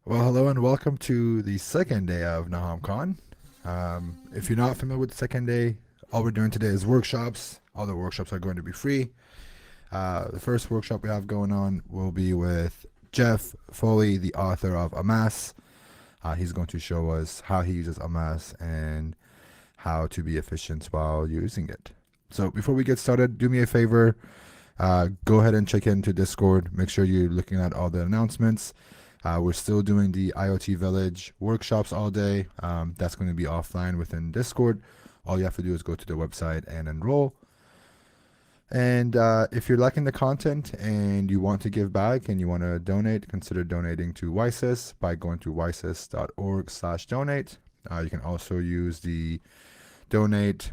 Well, hello and welcome to the second day of NahamCon. If you're not familiar with the second day, all we're doing today is workshops. All the workshops are going to be free. The first workshop we have going on will be with Jeff Foley, the author of Amass. He's going to show us how he uses Amass and how to be efficient while using it. So before we get started, do me a favor, go ahead and check into Discord. Make sure you're looking at all the announcements. We're still doing the IoT Village workshops all day. That's going to be offline within Discord. All you have to do is go to the website and enroll. And if you're liking the content and you want to give back and you want to donate, consider donating to YSIS by going to ysis.org/donate. You can also use the donate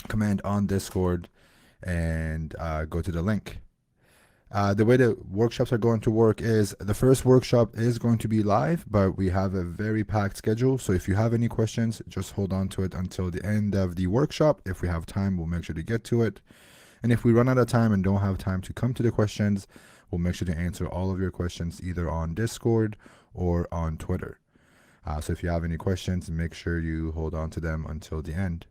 command on Discord and go to the link. The way the workshops are going to work is the first workshop is going to be live, but we have a very packed schedule. So if you have any questions, just hold on to it until the end of the workshop. If we have time, we'll make sure to get to it. And if we run out of time and don't have time to come to the questions, we'll make sure to answer all of your questions either on Discord or on Twitter. So if you have any questions, make sure you hold on to them until the end.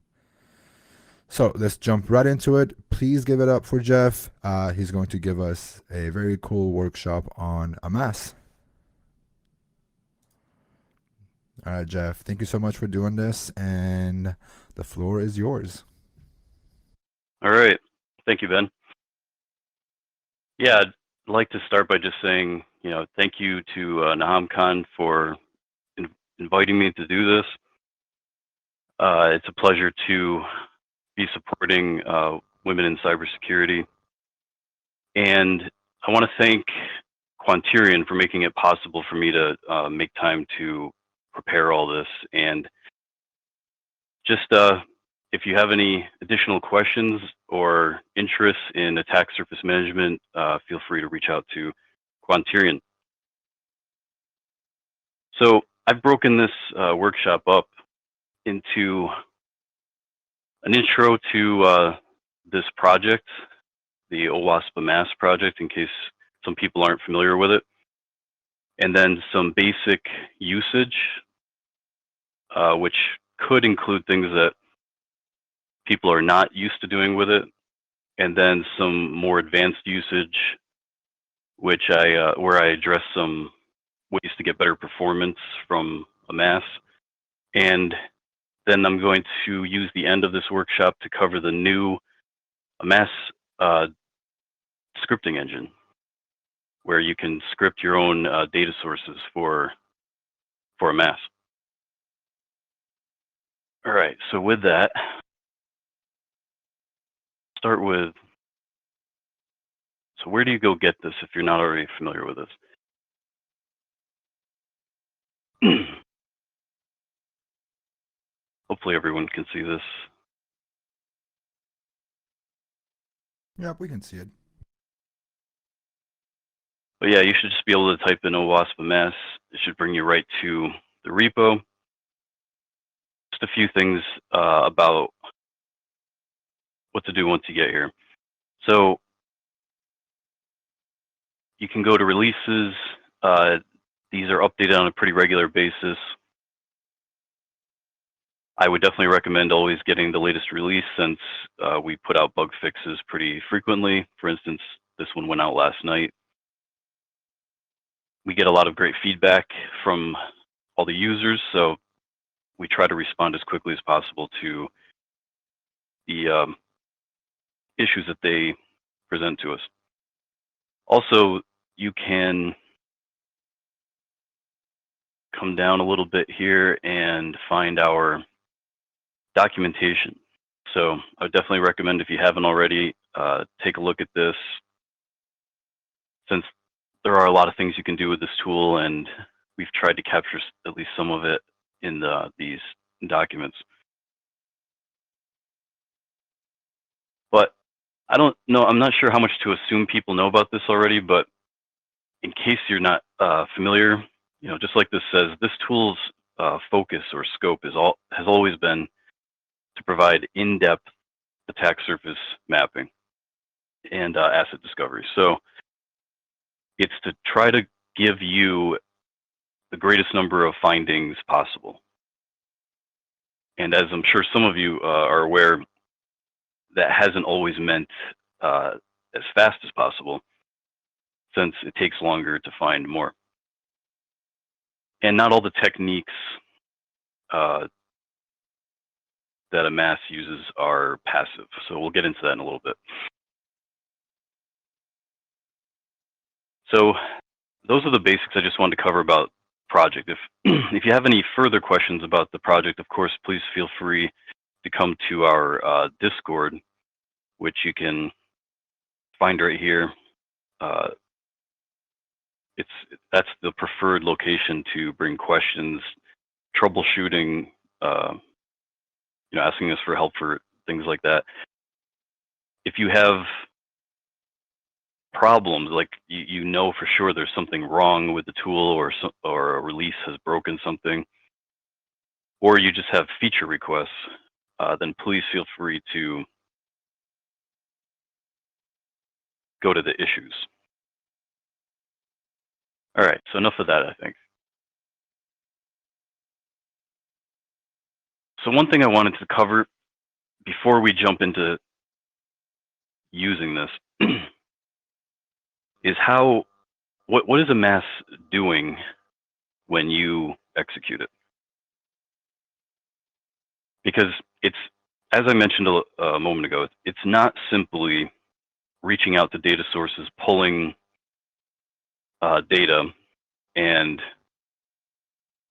So let's jump right into it. Please give it up for Jeff. He's going to give us a very cool workshop on Amass. All right, Jeff, thank you so much for doing this, and the floor is yours. All right. Thank you, Ben. Yeah, I'd like to start by just saying, thank you to NahamCon for inviting me to do this. It's a pleasure to be supporting women in cybersecurity. And I want to thank Quanterion for making it possible for me to make time to prepare all this. And just if you have any additional questions or interests in attack surface management, feel free to reach out to Quanterion. So I've broken this workshop up into an intro to this project, the OWASP Amass project, in case some people aren't familiar with it, and then some basic usage, which could include things that people are not used to doing with it, and then some more advanced usage, which where I address some ways to get better performance from Amass. And then I'm going to use the end of this workshop to cover the new Amass scripting engine, where you can script your own data sources for Amass. All right, so with that, start with, so where do you go get this if you're not already familiar with this? Hopefully everyone can see this. Yep, we can see it. But yeah, you should just be able to type in OWASP Amass. It should bring you right to the repo. Just a few things about what to do once you get here. So you can go to releases. These are updated on a pretty regular basis. I would definitely recommend always getting the latest release, since we put out bug fixes pretty frequently. For instance, this one went out last night. We get a lot of great feedback from all the users, so we try to respond as quickly as possible to the issues that they present to us. Also, you can come down a little bit here and find our documentation. So I would definitely recommend, if you haven't already, take a look at this, since there are a lot of things you can do with this tool, and we've tried to capture at least some of it in these documents. But I don't know, I'm not sure how much to assume people know about this already, but in case you're not familiar, just like this says, this tool's focus or scope has always been to provide in-depth attack surface mapping and asset discovery. So it's to try to give you the greatest number of findings possible. And as I'm sure some of you are aware, that hasn't always meant as fast as possible, since it takes longer to find more. And not all the techniques that Amass uses are passive. So we'll get into that in a little bit. So those are the basics I just wanted to cover about project. If you have any further questions about the project, of course, please feel free to come to our Discord, which you can find right here. That's the preferred location to bring questions, troubleshooting, asking us for help for things like that. If you have problems, like you know for sure there's something wrong with the tool, or a release has broken something, or you just have feature requests, then please feel free to go to the issues. All right, so enough of that, I think. So one thing I wanted to cover before we jump into using this is what is Amass doing when you execute it? Because it's, as I mentioned a moment ago, it's not simply reaching out to data sources, pulling data, and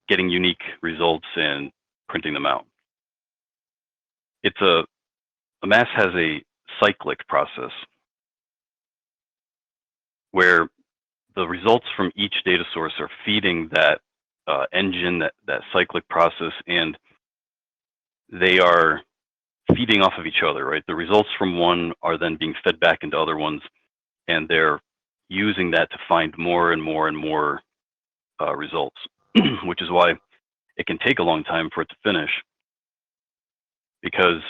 getting unique results and printing them out. Amass has a cyclic process where the results from each data source are feeding that engine, that cyclic process, and they are feeding off of each other, right? The results from one are then being fed back into other ones, and they're using that to find more and more and more results, which is why it can take a long time for it to finish, because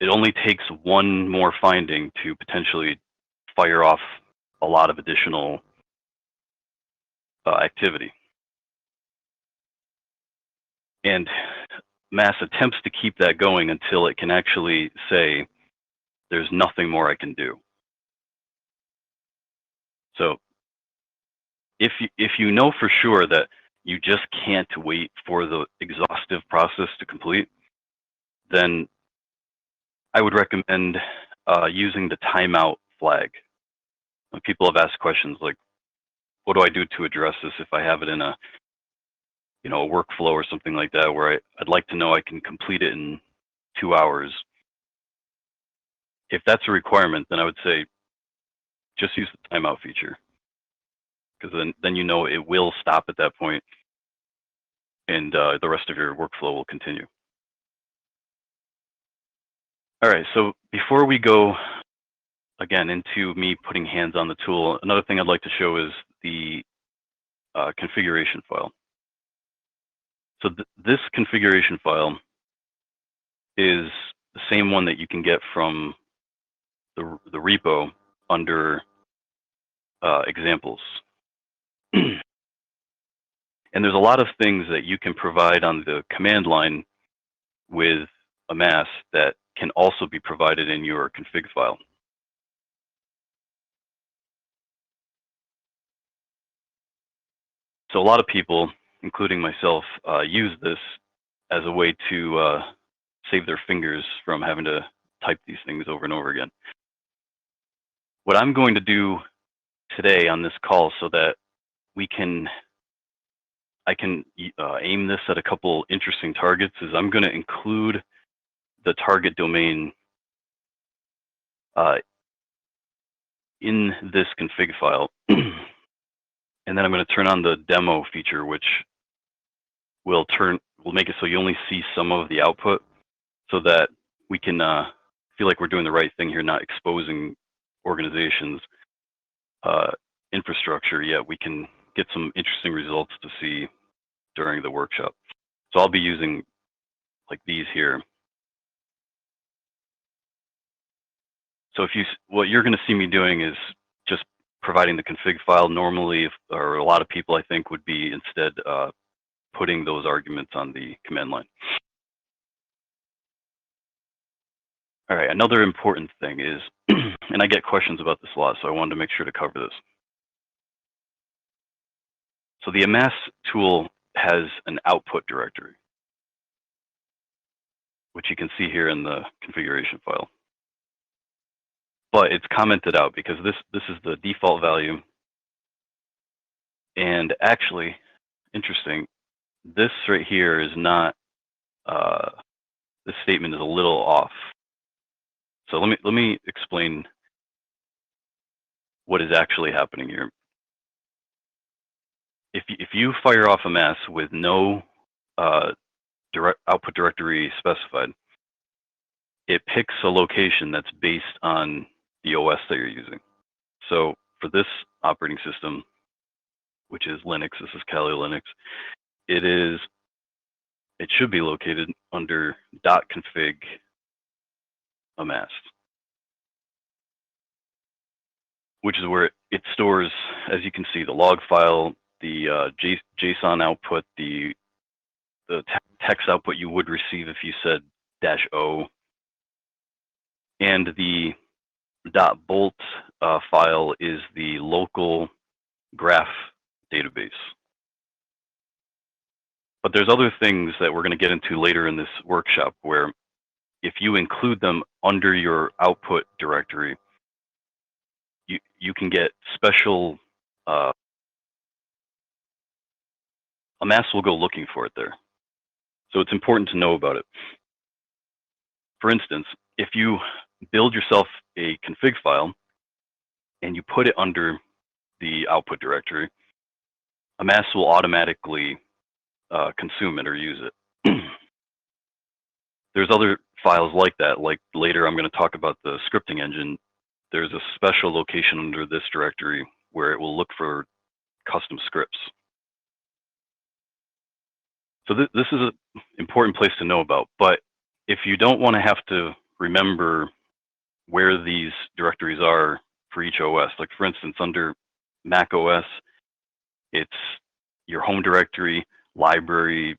it only takes one more finding to potentially fire off a lot of additional activity. And Amass attempts to keep that going until it can actually say, there's nothing more I can do. So if you know for sure that you just can't wait for the exhaustive process to complete, then I would recommend using the timeout flag. People have asked questions like, what do I do to address this if I have it in a workflow or something like that, where I'd like to know I can complete it in 2 hours. If that's a requirement, then I would say just use the timeout feature, because then you know it will stop at that point, and the rest of your workflow will continue. All right, so before we go again into me putting hands on the tool, another thing I'd like to show is the configuration file. So this configuration file is the same one that you can get from the repo under examples. And there's a lot of things that you can provide on the command line with Amass that can also be provided in your config file. So a lot of people, including myself, use this as a way to save their fingers from having to type these things over and over again. What I'm going to do today on this call, so that I can aim this at a couple interesting targets, is I'm going to include the target domain in this config file. And then I'm going to turn on the demo feature, which will make it so you only see some of the output, so that we can feel like we're doing the right thing here, not exposing organizations' infrastructure, yet we can get some interesting results to see during the workshop. So I'll be using like these here. So what you're going to see me doing is just providing the config file. Normally, or a lot of people, I think, would be instead putting those arguments on the command line. All right, another important thing is, and I get questions about this a lot, so I wanted to make sure to cover this. So the Amass tool has an output directory, which you can see here in the configuration file. But it's commented out because this is the default value. And actually, interesting, this right here is not, this statement is a little off. So let me explain what is actually happening here. If you fire off Amass with no output directory specified, it picks a location that's based on the OS that you're using. So for this operating system, which is Linux, this is Kali Linux, it should be located under .config Amass, which is where it stores, as you can see, the log file, the JSON output, the text output you would receive if you said -o, and the .bolt file is the local graph database. But there's other things that we're going to get into later in this workshop where if you include them under your output directory, you can get special, Amass will go looking for it there. So it's important to know about it. For instance, if you build yourself a config file and you put it under the output directory, Amass will automatically consume it or use it. There's other files like that, like later I'm going to talk about the scripting engine. There's a special location under this directory where it will look for custom scripts. So this is an important place to know about, but if you don't want to have to remember where these directories are for each OS, like for instance, under Mac OS, it's your home directory, library,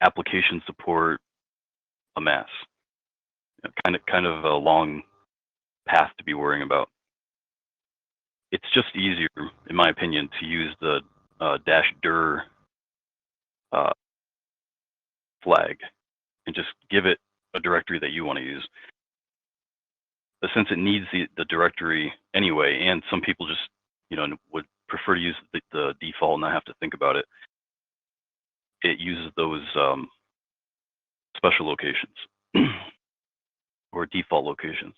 application support, Amass. Kind of a long path to be worrying about. It's just easier, in my opinion, to use the -dir flag and just give it a directory that you want to use. But since it needs the directory anyway, and some people just would prefer to use the default and not have to think about it, it uses those special locations or default locations.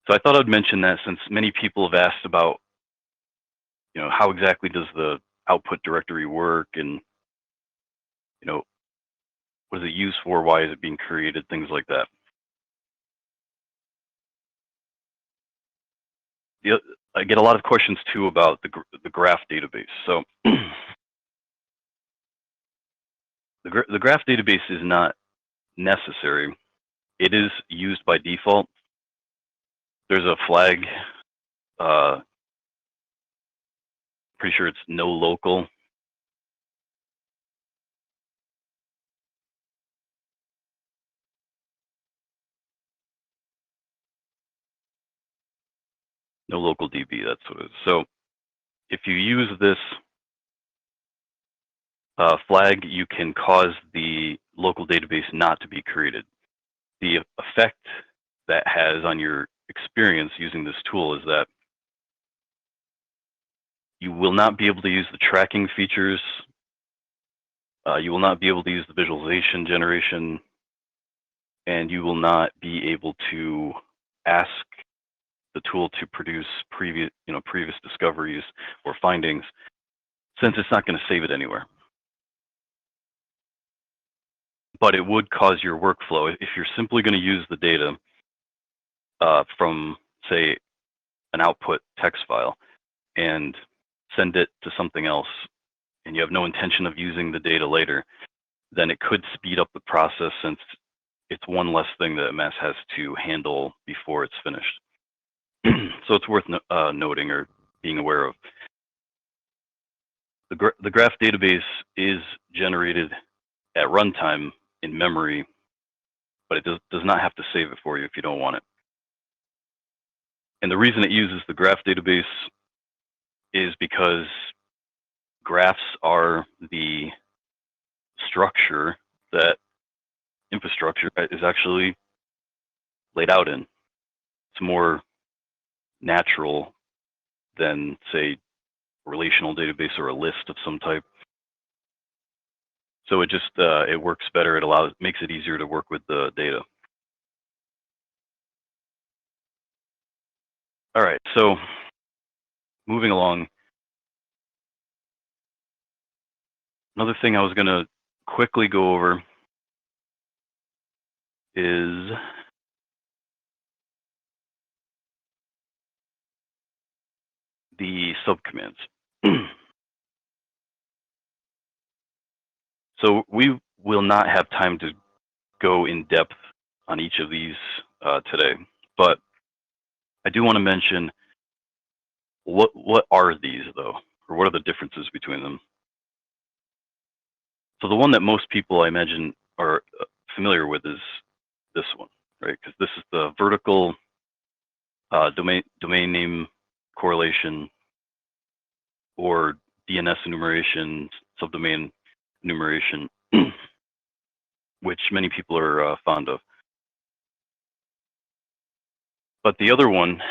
So I thought I'd mention that since many people have asked about, how exactly does the output directory work, and what is it used for, why is it being created, things like that. I get a lot of questions too about the graph database. So the graph database is not necessary. It is used by default. There's a flag, pretty sure it's no local. No local DB, that's what it is. So if you use this flag, you can cause the local database not to be created. The effect that has on your experience using this tool is that you will not be able to use the tracking features. You will not be able to use the visualization generation, and you will not be able to ask the tool to produce previous discoveries or findings, since it's not going to save it anywhere. But it would cause your workflow, if you're simply going to use the data from, say, an output text file and send it to something else, and you have no intention of using the data later, then it could speed up the process, since it's one less thing that Amass has to handle before it's finished. So it's worth noting or being aware of. The graph database is generated at runtime in memory, but it does not have to save it for you if you don't want it. And the reason it uses the graph database is because graphs are the structure that infrastructure is actually laid out in. It's more natural than, say, a relational database or a list of some type. So it just it works better. It makes it easier to work with the data. All right, so moving along. Another thing I was going to quickly go over is the subcommands. So we will not have time to go in depth on each of these today, but I do want to mention what are these though, or what are the differences between them? So the one that most people, I imagine, are familiar with is this one, right? Because this is the vertical domain name correlation, or DNS enumeration, subdomain enumeration, which many people are fond of. But the other one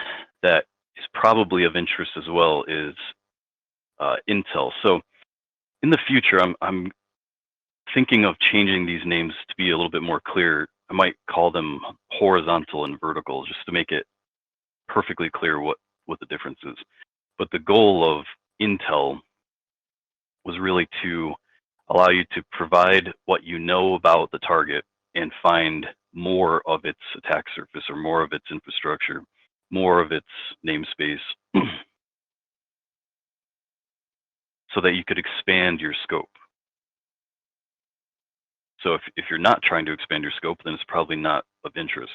that is probably of interest as well is Intel. So in the future, I'm thinking of changing these names to be a little bit more clear. I might call them horizontal and vertical, just to make it perfectly clear what the difference is. But the goal of Intel was really to allow you to provide what you know about the target and find more of its attack surface, or more of its infrastructure, more of its namespace, so that you could expand your scope. So if you're not trying to expand your scope, then it's probably not of interest.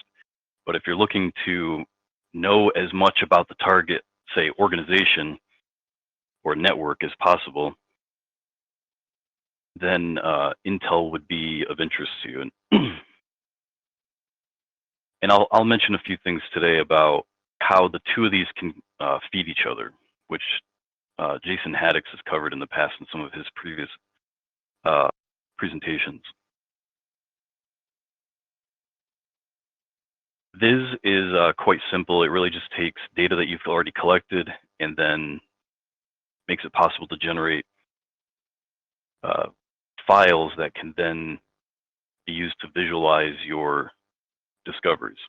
But if you're looking to know as much about the target, say, organization or network as possible, then Intel would be of interest to you. And I'll mention a few things today about how the two of these can feed each other, which Jason Haddix has covered in the past in some of his previous presentations. This is quite simple. It really just takes data that you've already collected and then makes it possible to generate files that can then be used to visualize your discoveries.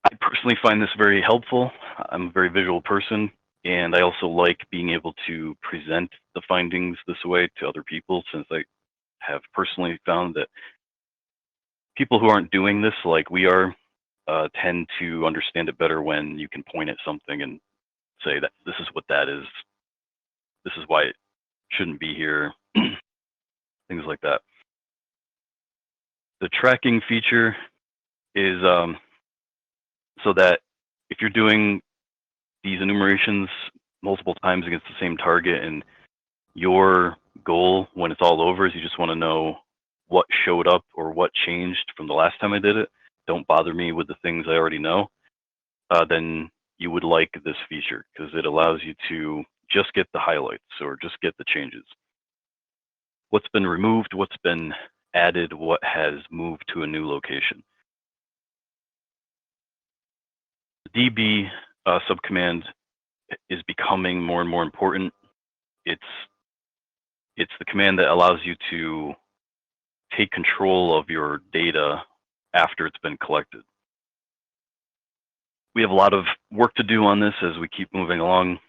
I personally find this very helpful. I'm a very visual person, and I also like being able to present the findings this way to other people, since I have personally found that people who aren't doing this like we are tend to understand it better when you can point at something and say that this is what that is, this is why it shouldn't be here, things like that. The tracking feature is so that if you're doing these enumerations multiple times against the same target, and your goal when it's all over is you just want to know what showed up or what changed from the last time I did it, don't bother me with the things I already know, then you would like this feature, because it allows you to just get the highlights or just get the changes. What's been removed, what's been added, what has moved to a new location. The DB subcommand is becoming more and more important. It's the command that allows you to take control of your data after it's been collected. We have a lot of work to do on this as we keep moving along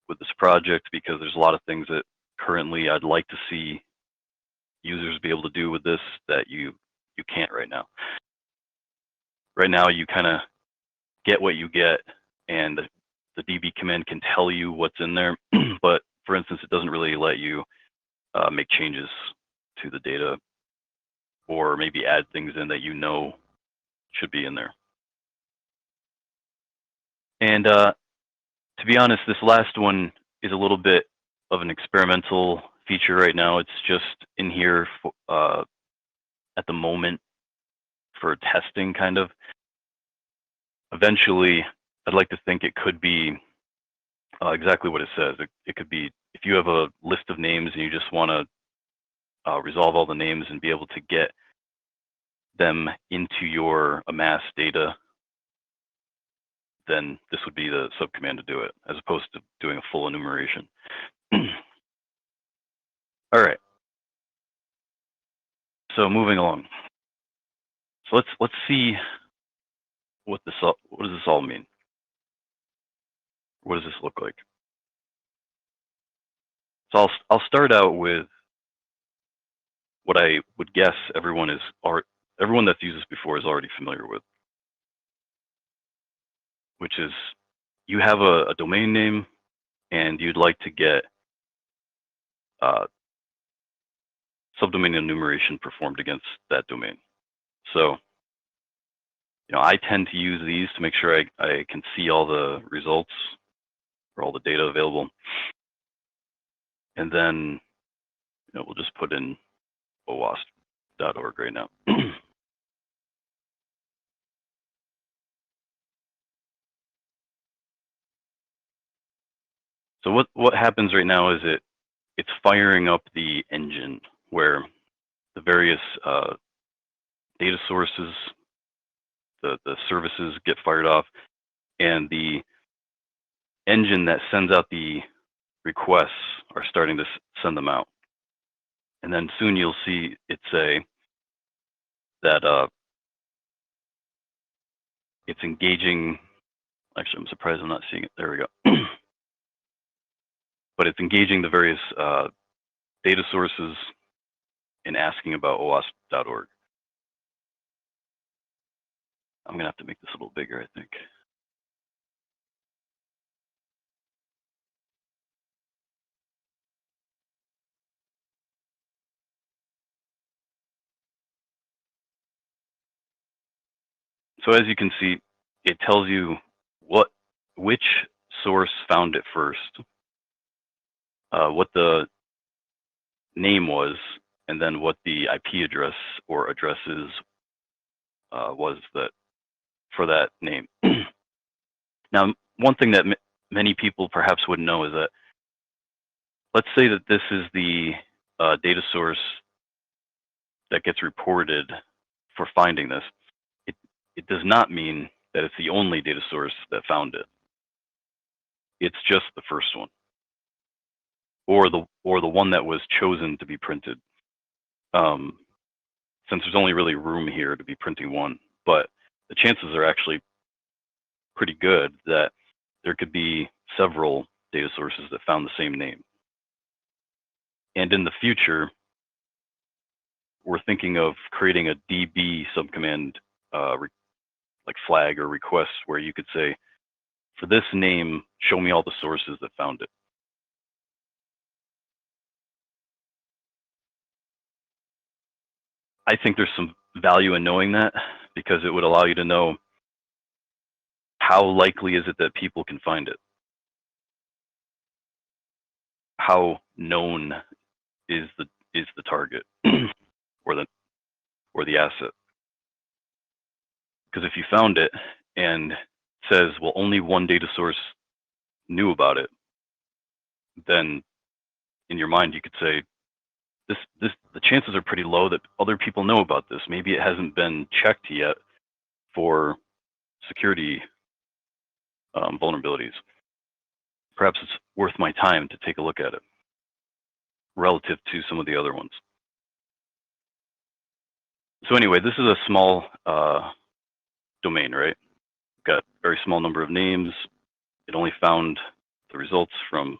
with this project, because there's a lot of things that currently I'd like to see users be able to do with this that you can't right now. Right now, you kind of get what you get, and the DB command can tell you what's in there, but for instance, it doesn't really let you make changes to the data, or maybe add things in that you know should be in there. And to be honest, this last one is a little bit of an experimental feature right now. It's just in here at the moment for testing, kind of. Eventually, I'd like to think it could be exactly what it says. It could be if you have a list of names and you just want to resolve all the names and be able to get them into your Amass data, then this would be the subcommand to do it, as opposed to doing a full enumeration. All right. So moving along. So let's see what does this all mean? What does this look like? So I'll start out with what I would guess everyone that's used this before is already familiar with, which is you have a domain name and you'd like to get subdomain enumeration performed against that domain. So, I tend to use these to make sure I can see all the results or all the data available. And then, we'll just put in OWASP.org right now. So what happens right now is it's firing up the engine where the various data sources, the services get fired off, and the engine that sends out the requests are starting to send them out. And then soon you'll see it say that it's engaging. Actually, I'm surprised I'm not seeing it. There we go. But it's engaging the various data sources and asking about OWASP.org. I'm going to have to make this a little bigger, I think. So as you can see, it tells you which source found it first, what the name was, and then what the IP address or addresses was for that name. Now, one thing that many people perhaps wouldn't know is that, let's say that this is the data source that gets reported for finding this. It does not mean that it's the only data source that found it. It's just the first one, or the one that was chosen to be printed. Since there's only really room here to be printing one, but the chances are actually pretty good that there could be several data sources that found the same name. And in the future, we're thinking of creating a DB subcommand like flag or request where you could say, for this name, show me all the sources that found it. I think there's some value in knowing that, because it would allow you to know how likely is it that people can find it. How known is the target or the asset? Because if you found it and says, well, only one data source knew about it, then in your mind you could say, the chances are pretty low that other people know about this. Maybe it hasn't been checked yet for security vulnerabilities. Perhaps it's worth my time to take a look at it relative to some of the other ones. So anyway, this is a small domain, right? Got a very small number of names. It only found the results from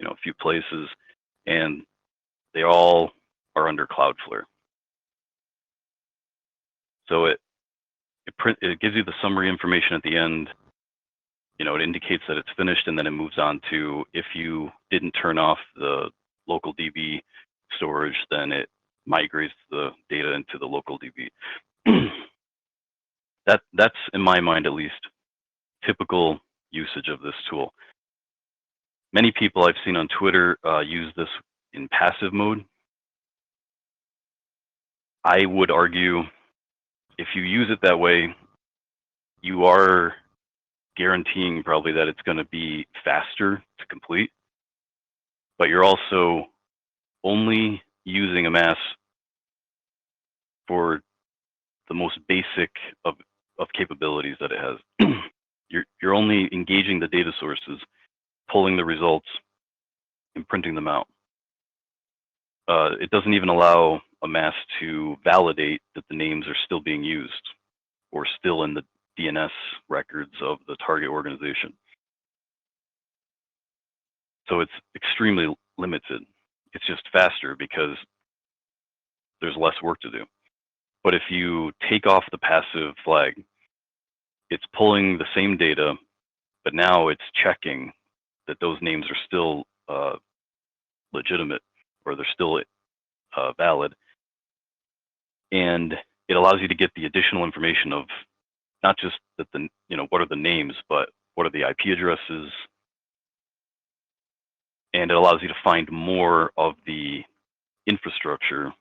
a few places, and they all are under Cloudflare. So it gives you the summary information at the end. It indicates that it's finished, and then it moves on to, if you didn't turn off the local DB storage, then it migrates the data into the local DB. That's, in my mind at least, typical usage of this tool. Many people I've seen on Twitter use this in passive mode. I would argue if you use it that way, you are guaranteeing probably that it's going to be faster to complete, but you're also only using Amass for the most basic of capabilities that it has. You're only engaging the data sources, pulling the results, and printing them out. It doesn't even allow Amass to validate that the names are still being used or still in the DNS records of the target organization. So it's extremely limited. It's just faster because there's less work to do. But if you take off the passive flag, it's pulling the same data, but now it's checking that those names are still legitimate, or they're still valid. And it allows you to get the additional information of not just that what are the names, but what are the IP addresses. And it allows you to find more of the infrastructure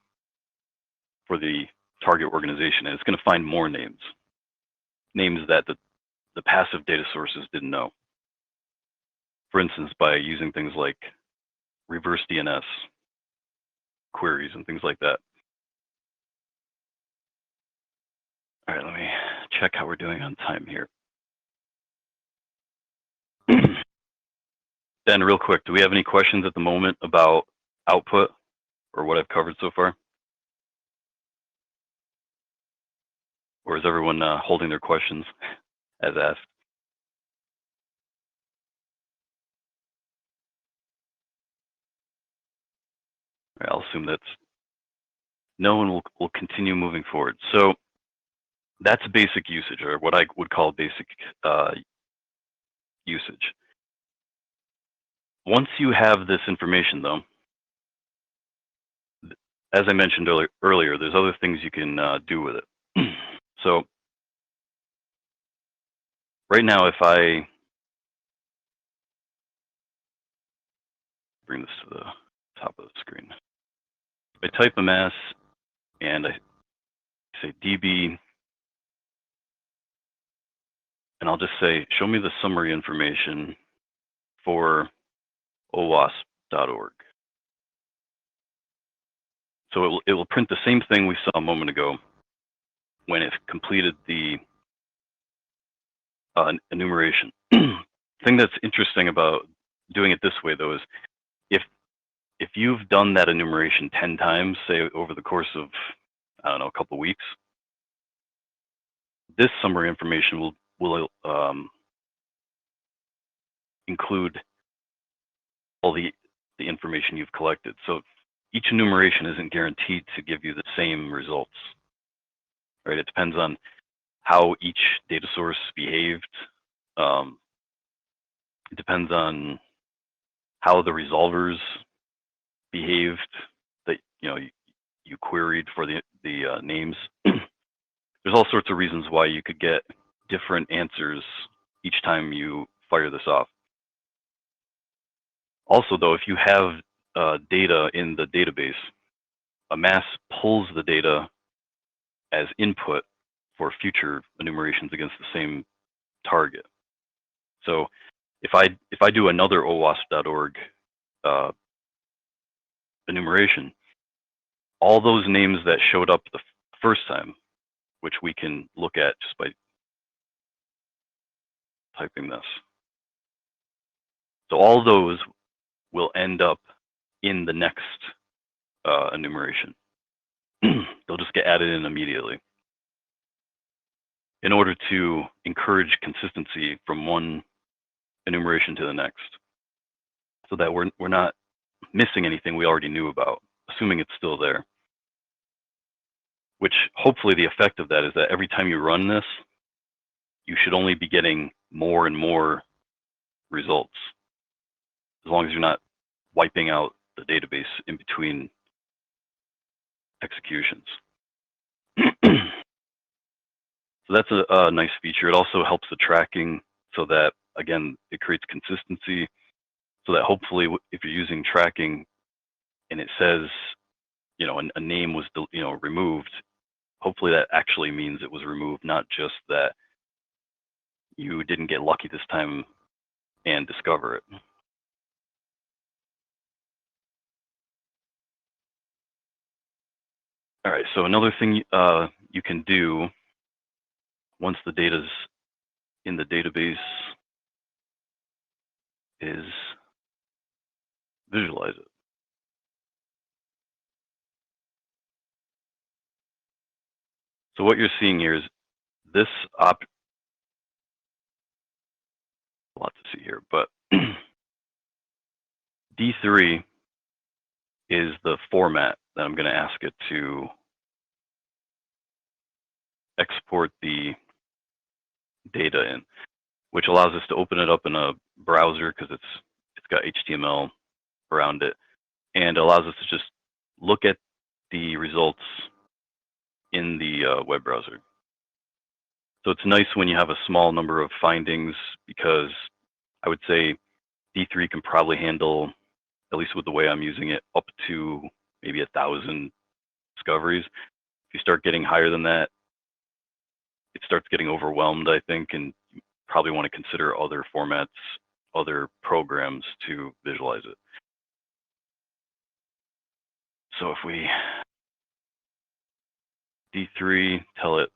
for the target organization. And it's going to find more names that the passive data sources didn't know. For instance, by using things like reverse DNS queries and things like that. All right, let me check how we're doing on time here. Dan, real quick, do we have any questions at the moment about output or what I've covered so far? Or is everyone holding their questions as asked? All right, I'll assume that's no, and we'll continue moving forward. So that's basic usage, or what I would call basic usage. Once you have this information, though, as I mentioned earlier, there's other things you can do with it. So right now, if I bring this to the top of the screen, if I type Amass and I say DB, and I'll just say, show me the summary information for OWASP.org. So it will print the same thing we saw a moment ago when it completed the enumeration. The thing that's interesting about doing it this way, though, is if you've done that enumeration 10 times, say over the course of, I don't know, a couple of weeks, this summary information will include all the information you've collected. So each enumeration isn't guaranteed to give you the same results, right? It depends on how each data source behaved. It depends on how the resolvers behaved that you queried for the names. There's all sorts of reasons why you could get different answers each time you fire this off. Also, though, if you have data in the database, Amass pulls the data as input for future enumerations against the same target. So if I do another OWASP.org enumeration, all those names that showed up the first time, which we can look at just by typing this. So all those will end up in the next enumeration. They'll just get added in immediately in order to encourage consistency from one enumeration to the next, so that we're not missing anything we already knew about, assuming it's still there. Which hopefully the effect of that is that every time you run this, you should only be getting more and more results, as long as you're not wiping out the database in between executions. So that's a nice feature. It also helps the tracking, so that again, it creates consistency so that hopefully if you're using tracking and it says, you know, a name was, you know, removed, hopefully that actually means it was removed, not just that you didn't get lucky this time and discover it. All right, so another thing you can do once the data's in the database is visualize it. So what you're seeing here is this a lot to see here, but D3 is the format that I'm going to ask it to export the data in, which allows us to open it up in a browser because it's got HTML around it, and allows us to just look at the results in the web browser. So it's nice when you have a small number of findings, because I would say D3 can probably handle, at least with the way I'm using it, up to maybe 1,000 discoveries. If you start getting higher than that, it starts getting overwhelmed, I think, and you probably want to consider other formats, other programs to visualize it. So if we D3, tell it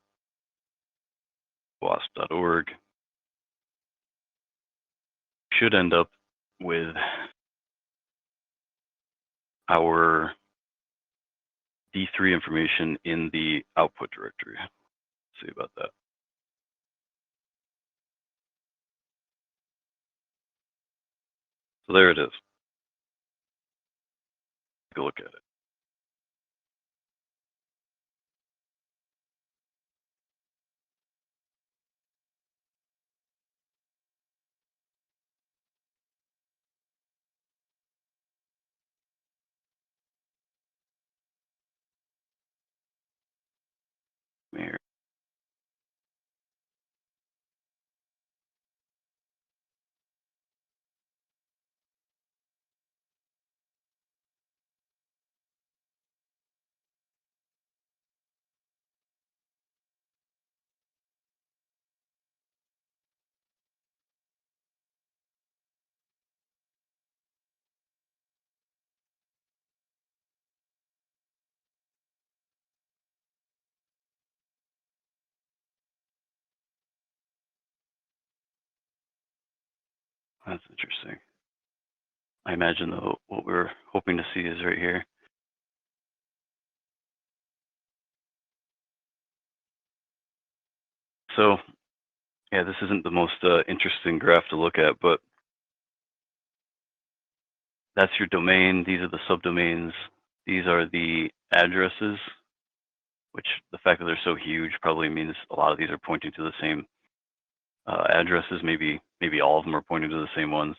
wasp.org, should end up with our D3 information in the output directory. Let's see about that. So there it is. Take a look at it. Here. That's interesting. I imagine though what we're hoping to see is right here. So yeah, this isn't the most interesting graph to look at, but that's your domain. These are the subdomains. These are the addresses, which the fact that they're so huge probably means a lot of these are pointing to the same addresses. Maybe all of them are pointing to the same ones,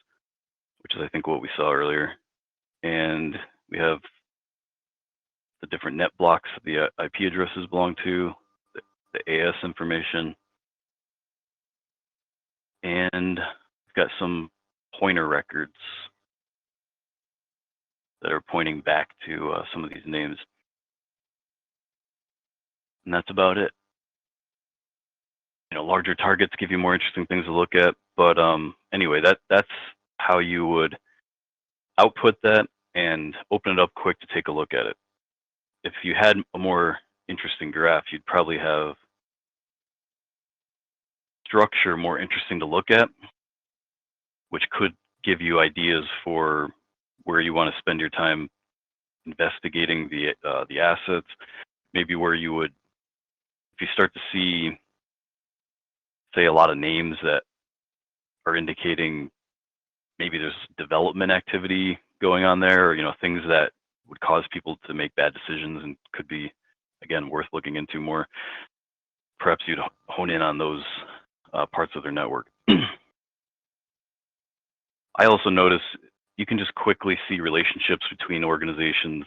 which is I think what we saw earlier. And we have the different net blocks the IP addresses belong to, the AS information, and we've got some pointer records that are pointing back to some of these names. And that's about it. You know, larger targets give you more interesting things to look at, but anyway, that's how you would output that and open it up quick to take a look at it. If you had a more interesting graph, you'd probably have structure more interesting to look at, which could give you ideas for where you want to spend your time investigating the assets. Maybe where you would, if you start to see, say, a lot of names that are indicating maybe there's development activity going on there, or you know, things that would cause people to make bad decisions and could be, again, worth looking into more. Perhaps you'd hone in on those parts of their network. I also notice you can just quickly see relationships between organizations,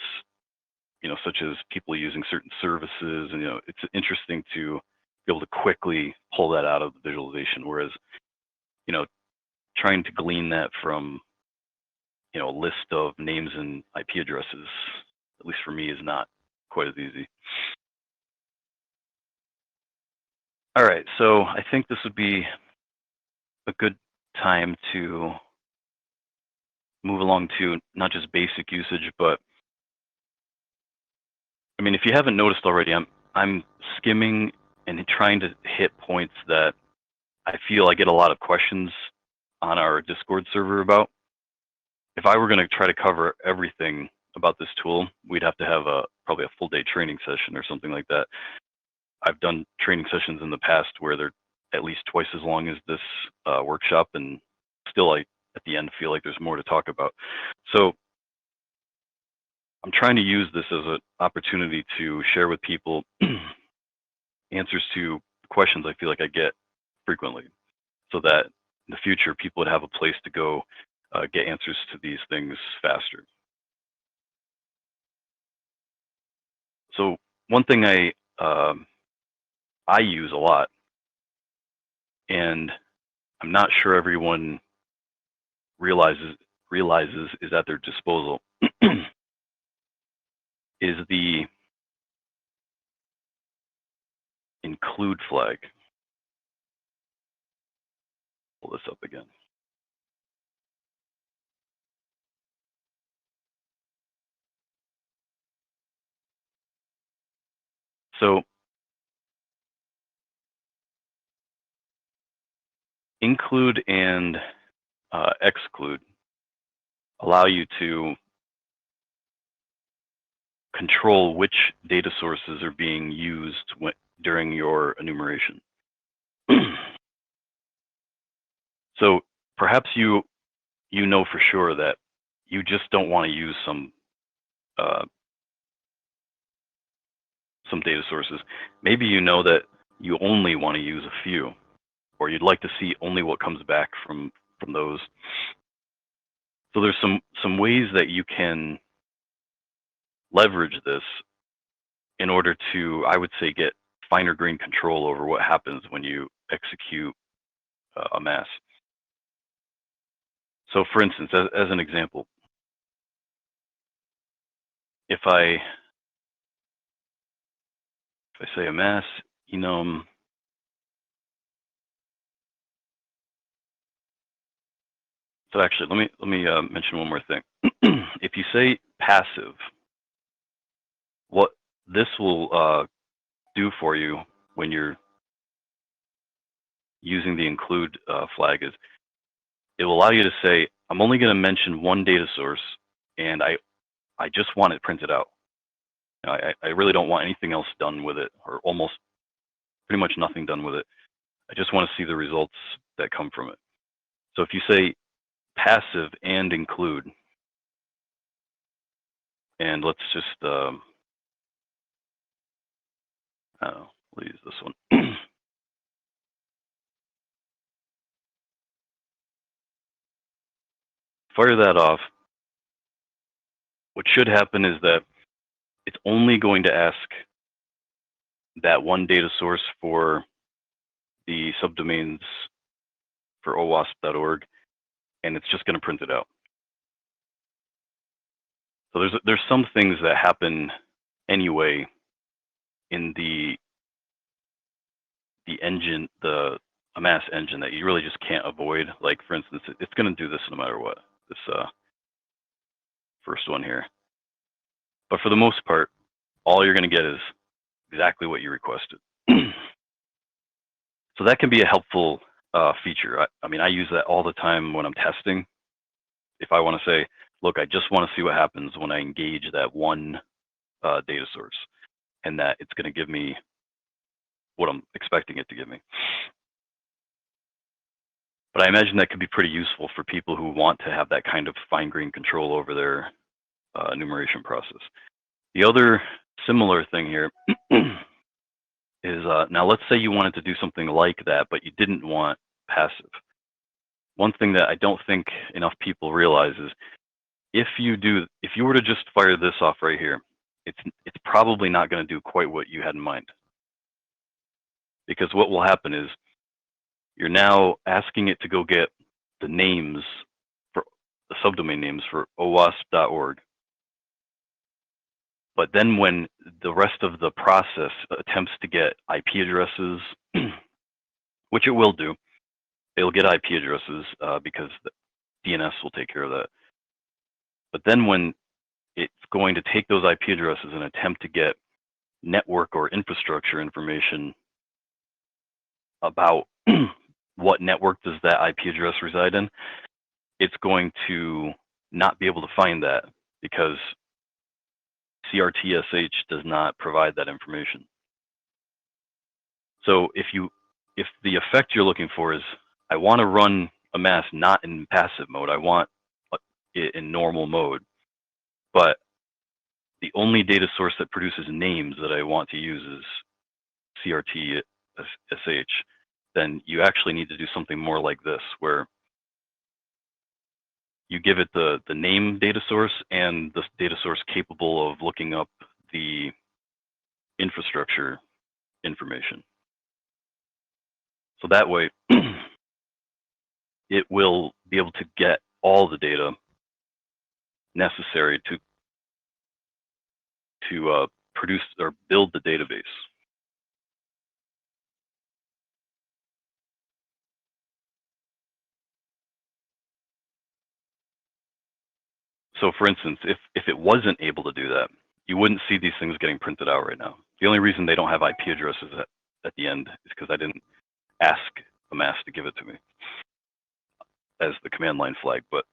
you know, such as people using certain services, and you know, it's interesting to be able to quickly pull that out of the visualization. Whereas, you know, trying to glean that from, a list of names and IP addresses, at least for me, is not quite as easy. All right, so I think this would be a good time to move along to not just basic usage, but I mean, if you haven't noticed already, I'm skimming and trying to hit points that I feel I get a lot of questions on our Discord server about. If I were going to try to cover everything about this tool, we'd have to have probably a full day training session or something like that. I've done training sessions in the past where they're at least twice as long as this workshop, and still I, at the end, feel like there's more to talk about. So I'm trying to use this as an opportunity to share with people answers to questions I feel like I get frequently, so that in the future people would have a place to go get answers to these things faster. So one thing I use a lot, and I'm not sure everyone realizes is at their disposal, is the include flag. Pull this up again. So include and exclude allow you to control which data sources are being used during your enumeration. So perhaps you know for sure that you just don't want to use some data sources. Maybe you know that you only want to use a few, or you'd like to see only what comes back from those. So there's some ways that you can leverage this in order to, I would say, get finer grained control over what happens when you execute Amass. So for instance, as an example, if I say Amass enum So actually, let me mention one more thing. If you say passive, what this will do for you when you're using the include flag is it will allow you to say, I'm only going to mention one data source, and I just want it printed out. I really don't want anything else done with it, or almost pretty much nothing done with it. I just want to see the results that come from it. So if you say passive and include, and let's just, we'll use this one. Fire that off. What should happen is that it's only going to ask that one data source for the subdomains for owasp.org, and it's just going to print it out. So there's some things that happen anyway in the engine, the Amass engine, that you really just can't avoid. Like for instance, it's going to do this no matter what. This first one here. But for the most part, all you're going to get is exactly what you requested. So that can be a helpful feature. I mean, I use that all the time when I'm testing. If I want to say, look, I just want to see what happens when I engage that one data source, and that it's going to give me what I'm expecting it to give me. But I imagine that could be pretty useful for people who want to have that kind of fine-grained control over their enumeration process. The other similar thing here is, now let's say you wanted to do something like that, but you didn't want passive. One thing that I don't think enough people realize is if you were to just fire this off right here, it's probably not going to do quite what you had in mind. Because what will happen is you're now asking it to go get the names for the subdomain names for owasp.org. But then when the rest of the process attempts to get IP addresses, which it will do, it'll get IP addresses because the DNS will take care of that. But then when it's going to take those IP addresses and attempt to get network or infrastructure information about what network does that IP address reside in, it's going to not be able to find that because CRTSH does not provide that information. So if the effect you're looking for is, I want to run Amass not in passive mode, I want it in normal mode, but the only data source that produces names that I want to use is CRTSH, then you actually need to do something more like this, where you give it the name data source and the data source capable of looking up the infrastructure information. So that way, it will be able to get all the data necessary to produce or build the database. So for instance, if it wasn't able to do that, you wouldn't see these things getting printed out right now. The only reason they don't have IP addresses at the end is because I didn't ask Amass to give it to me as the command line flag. But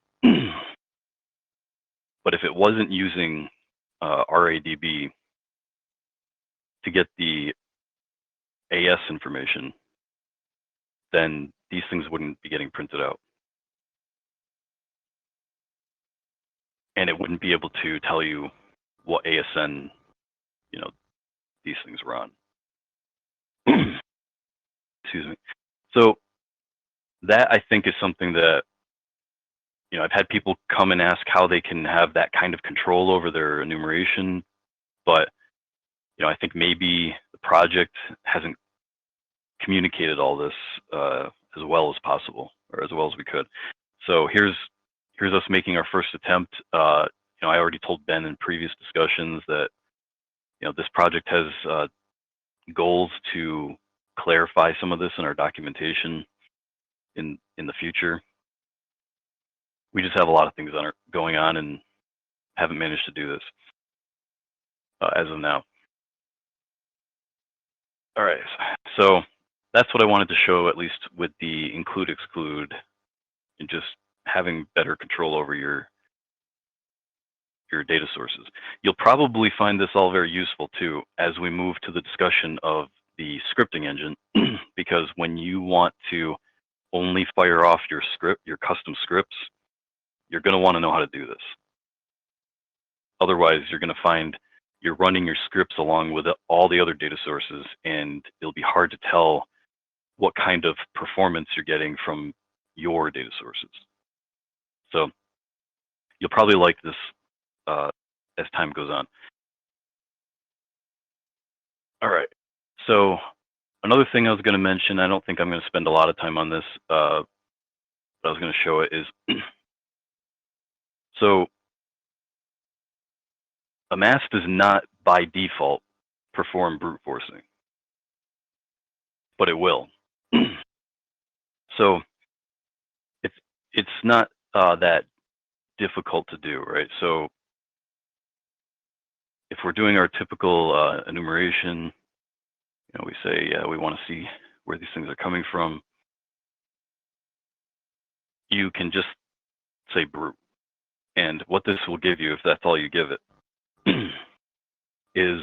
but if it wasn't using RADB to get the AS information, then these things wouldn't be getting printed out. And it wouldn't be able to tell you what ASN, these things were on. Excuse me. So that, I think, is something that, I've had people come and ask how they can have that kind of control over their enumeration, but, I think maybe the project hasn't communicated all this as well as possible, or as well as we could. So here's us making our first attempt. I already told Ben in previous discussions that, this project has goals to clarify some of this in our documentation in the future. We just have a lot of things going on and haven't managed to do this as of now. All right, so that's what I wanted to show, at least with the include exclude, and just having better control over your data sources. You'll probably find this all very useful too as we move to the discussion of the scripting engine, because when you want to only fire off your custom scripts, you're going to want to know how to do this. Otherwise, you're going to find you're running your scripts along with all the other data sources, and it'll be hard to tell what kind of performance you're getting from your data sources. So you'll probably like this as time goes on. All right. So another thing I was going to mention, I don't think I'm going to spend a lot of time on this, but I was going to show it, is so Amass does not by default perform brute forcing, but it will. So it's not that difficult to do, right? So if we're doing our typical enumeration, we say, we want to see where these things are coming from. You can just say brute. And what this will give you, if that's all you give it, is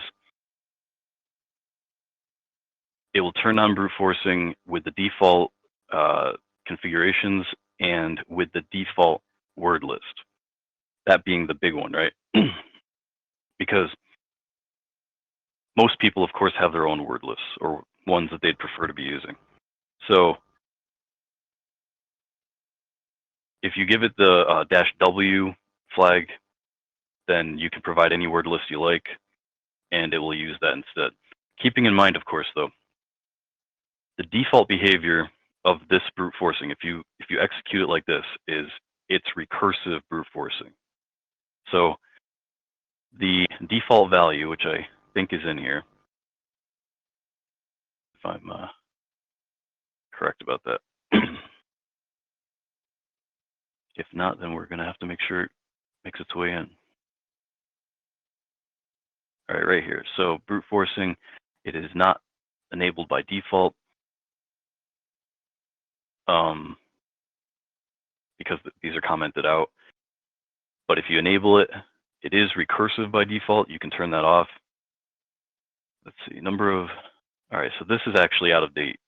it will turn on brute forcing with the default configurations and with the default word list. That being the big one, right? Because most people, of course, have their own word lists or ones that they'd prefer to be using. So if you give it the -W flag, then you can provide any word list you like, and it will use that instead. Keeping in mind, of course, though, the default behavior of this brute forcing, if you execute it like this, is it's recursive brute forcing. So the default value, which I think is in here, if I'm correct about that. If not, then we're going to have to make sure it makes its way in. All right, right here. So brute forcing, it is not enabled by default because these are commented out. But if you enable it, it is recursive by default. You can turn that off. Let's see, number of, all right, so this is actually out of date.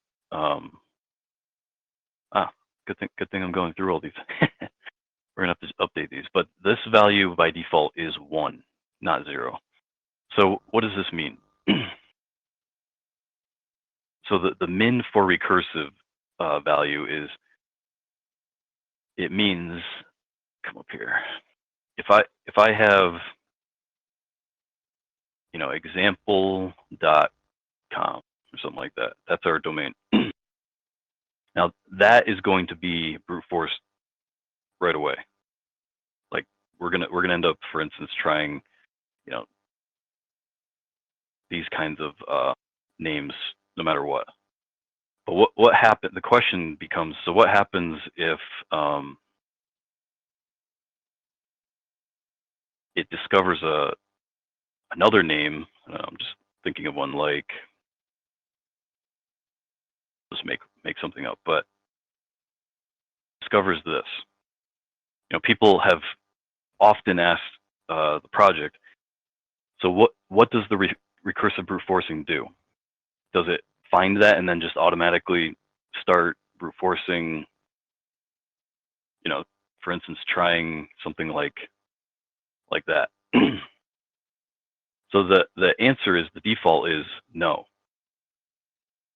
Good thing I'm going through all these. We're gonna have to update these, but this value by default is 1, not 0. So what does this mean? So the min for recursive value is, it means, come up here. If I have, you know, example.com or something like that, that's our domain. Now that is going to be brute forced right away. Like we're gonna end up, for instance, trying, you know, these kinds of names no matter what. But what happened? The question becomes: so what happens if it discovers another name? I'm just thinking of one, like, just make something up, but discovers this. You know, people have often asked the project, so what does the recursive brute forcing do? Does it find that and then just automatically start brute forcing, you know, for instance, trying something like that? So the answer is, the default is no.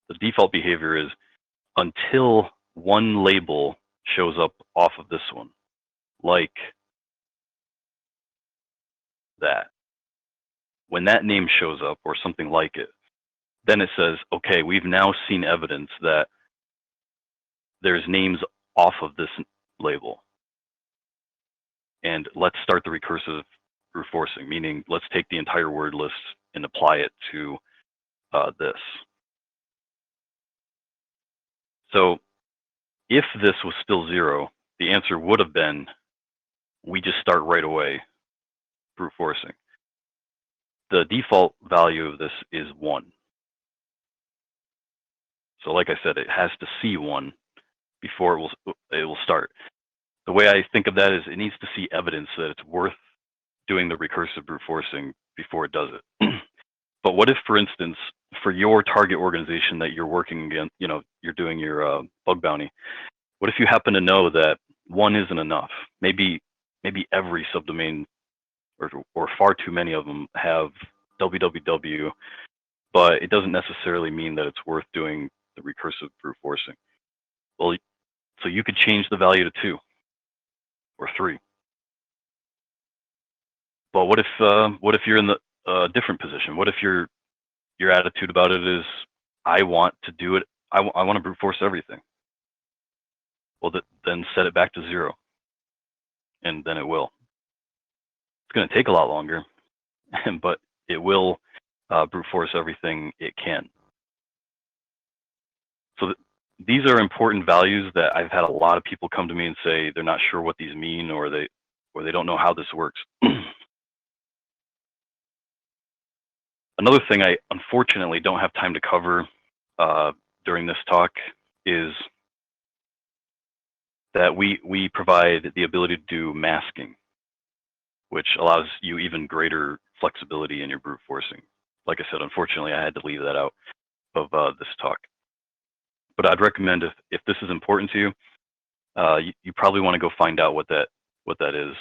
The default behavior is until one label shows up off of this one, like that. When that name shows up or something like it, then it says, okay, we've now seen evidence that there's names off of this label. And let's start the recursive brute forcing, meaning let's take the entire word list and apply it to this. So if this was still 0, the answer would have been, we just start right away brute forcing. The default value of this is 1. So like I said, it has to see 1 before it will start. The way I think of that is, it needs to see evidence that it's worth doing the recursive brute forcing before it does it. But what if, for instance, for your target organization that you're working against, you know, you're doing your bug bounty, what if you happen to know that 1 isn't enough? Maybe every subdomain or far too many of them have www, but it doesn't necessarily mean that it's worth doing the recursive brute forcing. Well, so you could change the value to 2 or 3. But what if you're in the different position? What if your attitude about it is, I want to do it, I want to brute force everything? Well, then set it back to 0, and then it will. It's going to take a lot longer, but it will brute force everything it can. So these are important values that I've had a lot of people come to me and say they're not sure what these mean, or they don't know how this works. Another thing I unfortunately don't have time to cover during this talk is that we provide the ability to do masking, which allows you even greater flexibility in your brute forcing. Like I said, unfortunately, I had to leave that out of this talk. But I'd recommend, if this is important to you, you probably want to go find out what that is,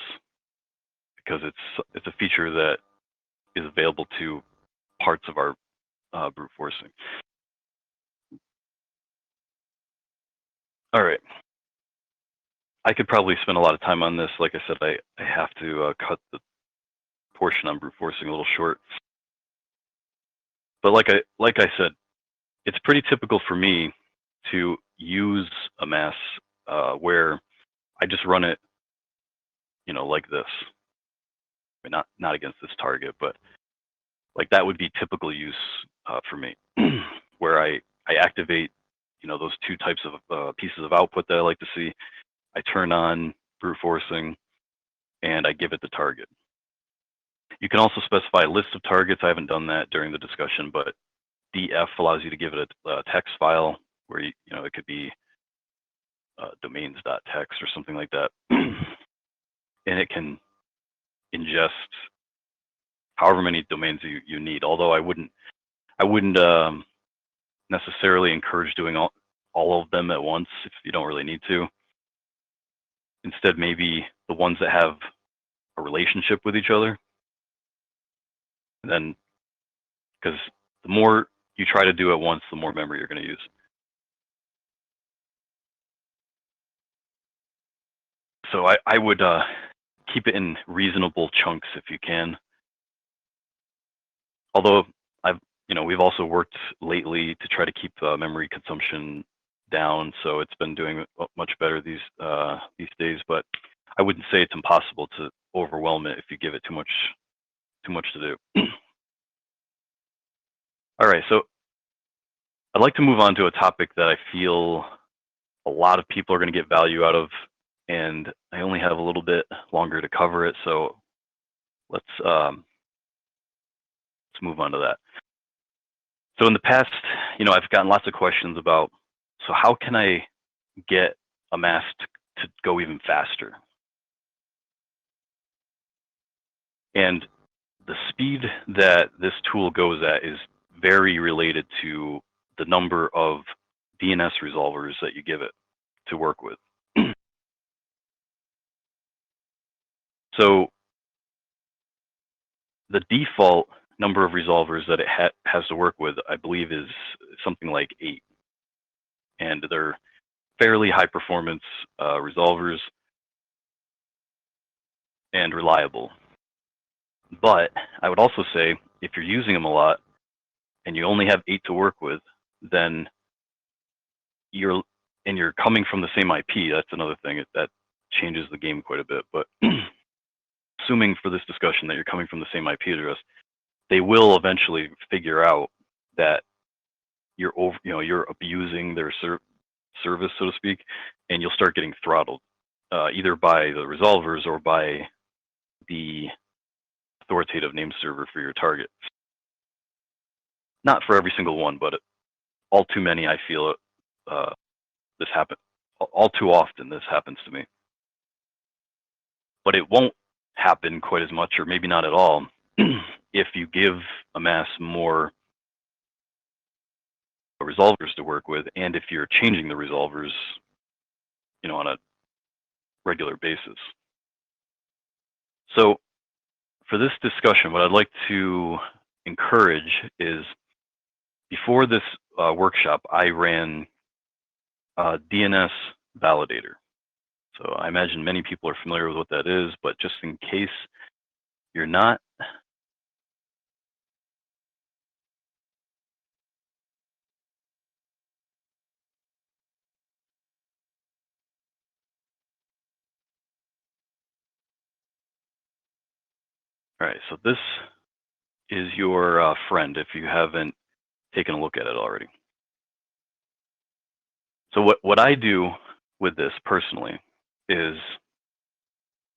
because it's a feature that is available to parts of our brute forcing. All right. I could probably spend a lot of time on this. Like I said, I have to cut the portion on brute forcing a little short. But like I said, it's pretty typical for me to use Amass where I just run it, like this. I mean, not against this target, but like that would be typical use for me, where I activate, those two types of pieces of output that I like to see. I turn on brute forcing, and I give it the target. You can also specify a list of targets. I haven't done that during the discussion, but df allows you to give it a text file where it could be domains.txt or something like that, and it can ingest however many domains you need. Although I wouldn't necessarily encourage doing all of them at once if you don't really need to. Instead, maybe the ones that have a relationship with each other. And then, because the more you try to do at once, the more memory you're going to use. So I would keep it in reasonable chunks if you can. Although we've also worked lately to try to keep memory consumption down, so it's been doing much better these days. But I wouldn't say it's impossible to overwhelm it if you give it too much to do. All right, so I'd like to move on to a topic that I feel a lot of people are going to get value out of, and I only have a little bit longer to cover it, so let's move on to that. So in the past, I've gotten lots of questions about, so how can I get Amass to go even faster? And the speed that this tool goes at is very related to the number of DNS resolvers that you give it to work with. So the default number of resolvers that it has to work with, I believe, is something like 8. And they're fairly high performance resolvers and reliable. But I would also say if you're using them a lot and you only have 8 to work with, then you're coming from the same IP. That's another thing that changes the game quite a bit. But assuming for this discussion that you're coming from the same IP address, they will eventually figure out that you're abusing their service, so to speak, and you'll start getting throttled, either by the resolvers or by the authoritative name server for your target. Not for every single one, but all too many. I feel this happen. All too often, this happens to me. But it won't happen quite as much, or maybe not at all, if you give Amass more resolvers to work with, and if you're changing the resolvers, on a regular basis. So for this discussion, what I'd like to encourage is, before this workshop, I ran a DNS validator. So I imagine many people are familiar with what that is, but just in case you're not, all right, so this is your friend if you haven't taken a look at it already. So what I do with this personally is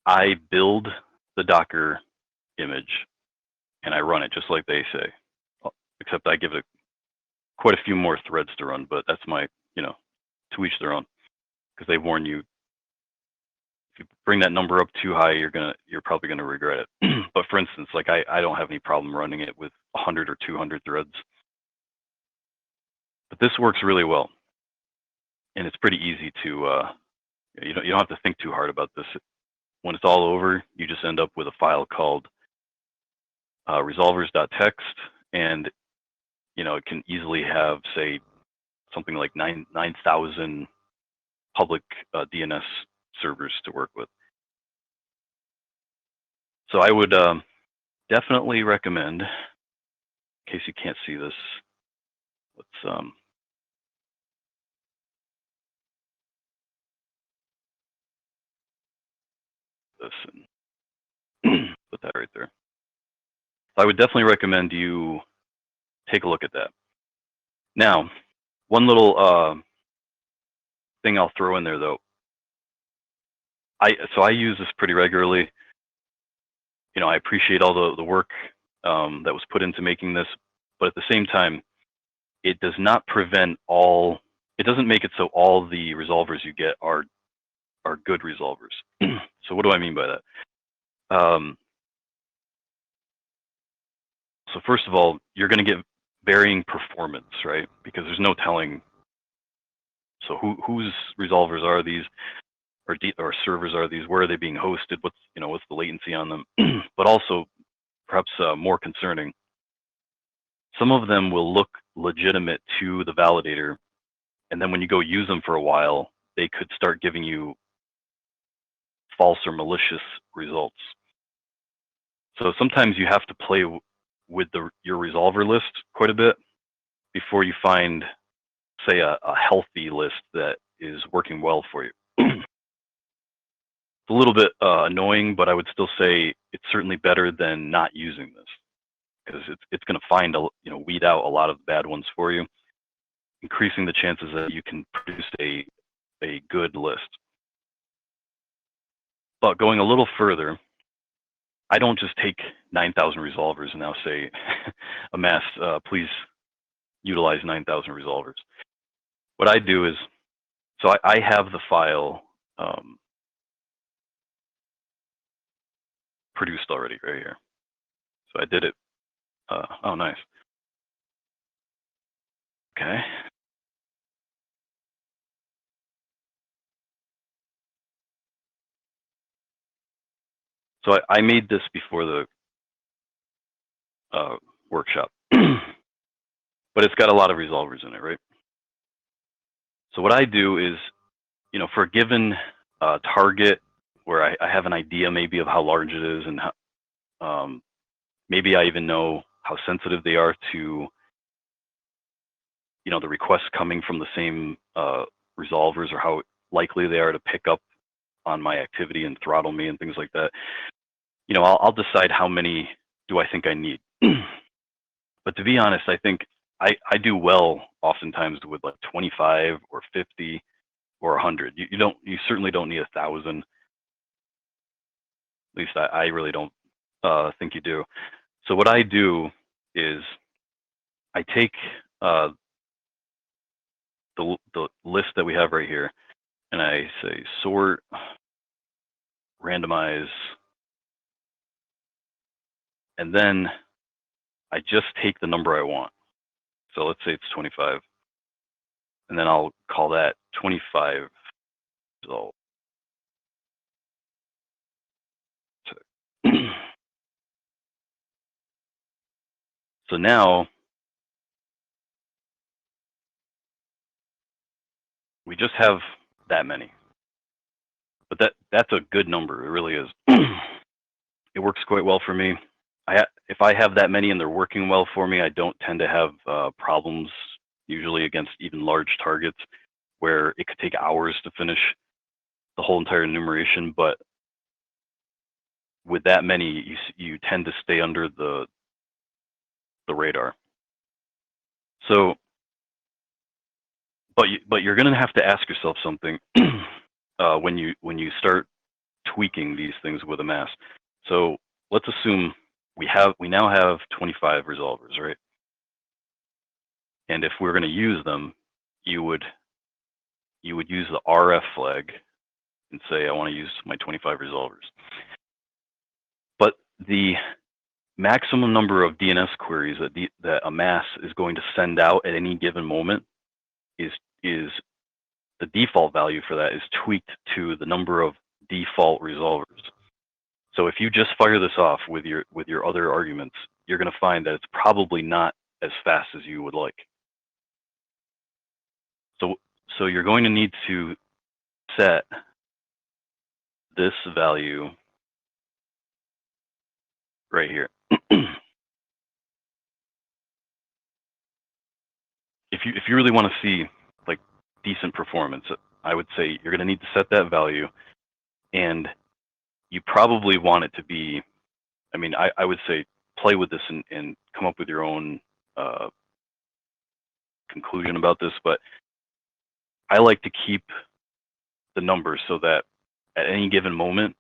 I build the Docker image and I run it just like they say, except I give it quite a few more threads to run, but that's my, to each their own, because they warn you, if you bring that number up too high, you're probably gonna regret it. But for instance, like I don't have any problem running it with 100 or 200 threads, but this works really well, and it's pretty easy to, you don't have to think too hard about this. When it's all over, you just end up with a file called resolvers.txt, and it can easily have, say, something like 9,000 public DNS servers to work with. So I would definitely recommend, in case you can't see this, let's this and put that right there. So I would definitely recommend you take a look at that. Now, one little thing I'll throw in there though. So I use this pretty regularly. I appreciate all the work that was put into making this, but at the same time, it does not prevent all. It doesn't make it so all the resolvers you get are good resolvers. So what do I mean by that? So first of all, you're going to get varying performance, right? Because there's no telling. So whose resolvers are these, or servers are these? Where are they being hosted? What's the latency on them? But also, perhaps more concerning, some of them will look legitimate to the validator, and then when you go use them for a while, they could start giving you false or malicious results. So sometimes you have to play with your resolver list quite a bit before you find, say, a healthy list that is working well for you. It's a little bit annoying, but I would still say it's certainly better than not using this, because it's going to weed out a lot of the bad ones for you, increasing the chances that you can produce a good list. But going a little further, I don't just take 9,000 resolvers and now say, Amass, please utilize 9,000 resolvers. What I do is, so I have the file produced already right here. So I did it. Oh, nice. Okay. So I made this before the workshop, but it's got a lot of resolvers in it, right? So what I do is, for a given target where I have an idea maybe of how large it is, and how, maybe I even know how sensitive they are to, the requests coming from the same resolvers, or how likely they are to pick up on my activity and throttle me and things like that. I'll decide how many do I think I need. But to be honest, I think I do well oftentimes with like 25 or 50 or 100. You certainly don't need 1,000. At least I really don't think you do. So what I do is I take the list that we have right here, and I say sort, randomize, and then I just take the number I want. So let's say it's 25, and then I'll call that 25 result. So now we just have that many, but that's a good number. It really is. It works quite well for me. If I have that many and they're working well for me, I don't tend to have problems usually against even large targets where it could take hours to finish the whole entire enumeration. But with that many, you tend to stay under the radar. So, but you're going to have to ask yourself something when you start tweaking these things with Amass. So let's assume we now have 25 resolvers, right? And if we're going to use them, you would use the RF flag and say, I want to use my 25 resolvers. But the maximum number of DNS queries that Amass is going to send out at any given moment is the default value for that is tweaked to the number of default resolvers. So if you just fire this off with your other arguments, you're going to find that it's probably not as fast as you would like. So you're going to need to set this value right here. If you really want to see like decent performance, I would say you're going to need to set that value, and you probably want it to be, I mean, I would say play with this and come up with your own conclusion about this, but I like to keep the numbers so that at any given moment,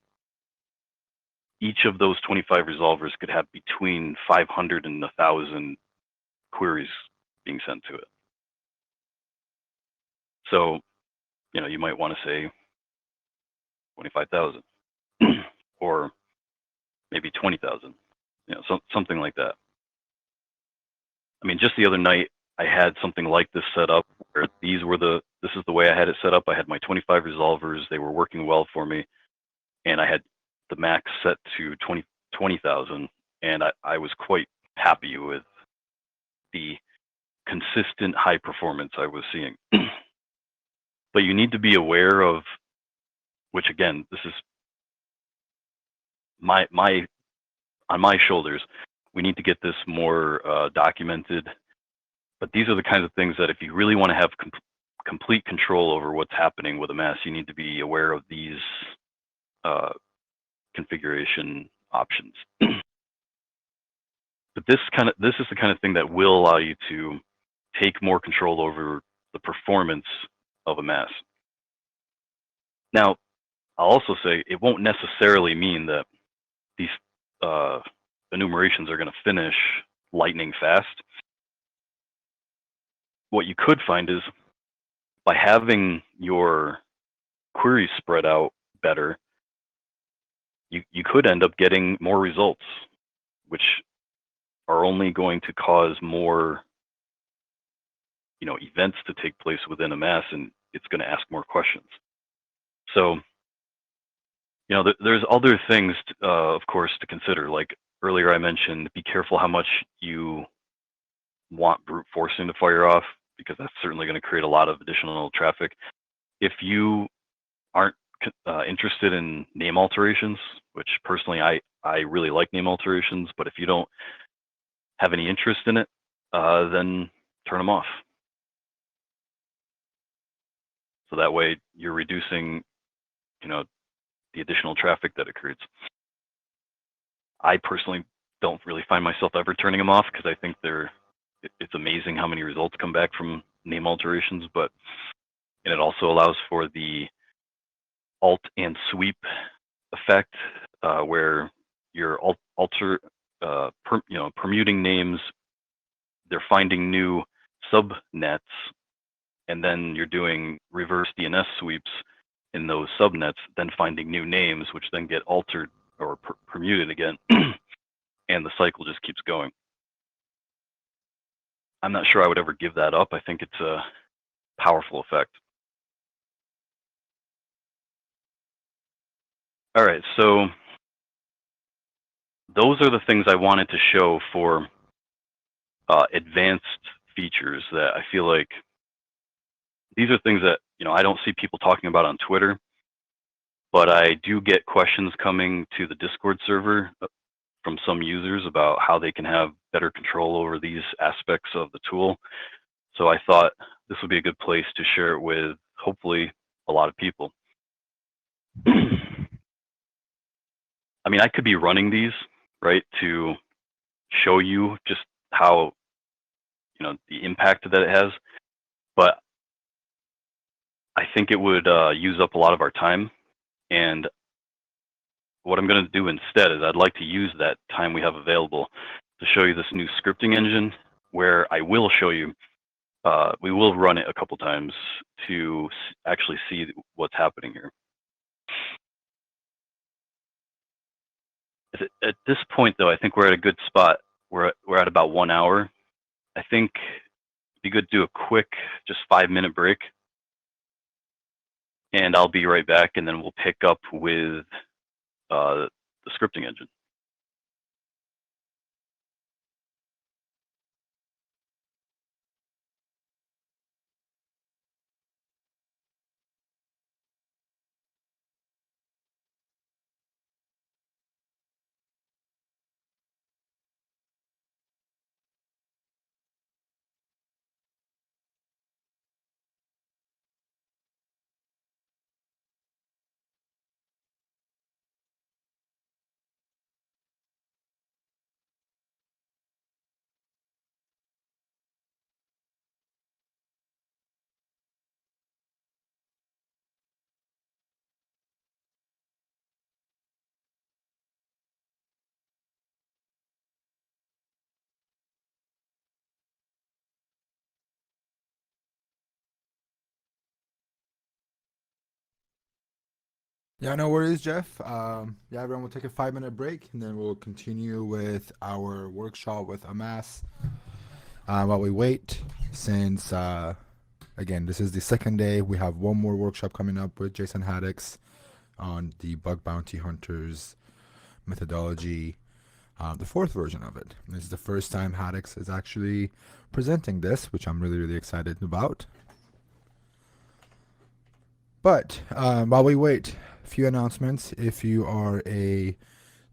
each of those 25 resolvers could have between 500 and 1,000 queries being sent to it. So, you know, you might want to say 25,000 or maybe 20,000, you know, something like that. I mean, just the other night, I had something like this set up where this is the way I had it set up. I had my 25 resolvers. They were working well for me. And I had the max set to 20,000. And I was quite happy with the consistent high performance I was seeing. But you need to be aware of, which again, this is on my shoulders. We need to get this more documented. But these are the kinds of things that if you really want to have complete control over what's happening with Amass, you need to be aware of these configuration options. But this is the kind of thing that will allow you to take more control over the performance of Amass. Now, I'll also say it won't necessarily mean that these enumerations are going to finish lightning fast. What you could find is by having your queries spread out better, you could end up getting more results, which are only going to cause more, you know, events to take place within Amass, and it's going to ask more questions. So, you know, there's other things, of course, to consider. Like earlier I mentioned, be careful how much you want brute forcing to fire off, because that's certainly going to create a lot of additional traffic. If you aren't interested in name alterations, which personally I really like name alterations, but if you don't have any interest in it, then turn them off. So that way you're reducing, you know, the additional traffic that it creates. I personally don't really find myself ever turning them off because I think it's amazing how many results come back from name alterations, and it also allows for the alt and sweep effect, where you're permuting names, they're finding new subnets, and then you're doing reverse DNS sweeps in those subnets, then finding new names, which then get altered or permuted again, and the cycle just keeps going. I'm not sure I would ever give that up. I think it's a powerful effect. All right, so those are the things I wanted to show for advanced features that I feel like these are things that, you know, I don't see people talking about on Twitter, but I do get questions coming to the Discord server from some users about how they can have better control over these aspects of the tool. So I thought this would be a good place to share it with, hopefully, a lot of people. I mean, I could be running these, right, to show you just how, you know, the impact that it has, but I think it would use up a lot of our time. And what I'm going to do instead is I'd like to use that time we have available to show you this new scripting engine, where I will show you, we will run it a couple times to actually see what's happening here. At this point, though, I think we're at a good spot. We're at about 1 hour. I think it'd be good to do a quick, just 5-minute break. And I'll be right back, and then we'll pick up with the scripting engine. Yeah, no worries, Jeff. Yeah, everyone will take a 5 minute break and then we'll continue with our workshop with Amass while we wait. Since, again, this is the second day, we have one more workshop coming up with Jason Haddix on the bug bounty hunters methodology, the fourth version of it. This is the first time Haddix is actually presenting this, which I'm really, really excited about. But while we wait, a few announcements. If you are a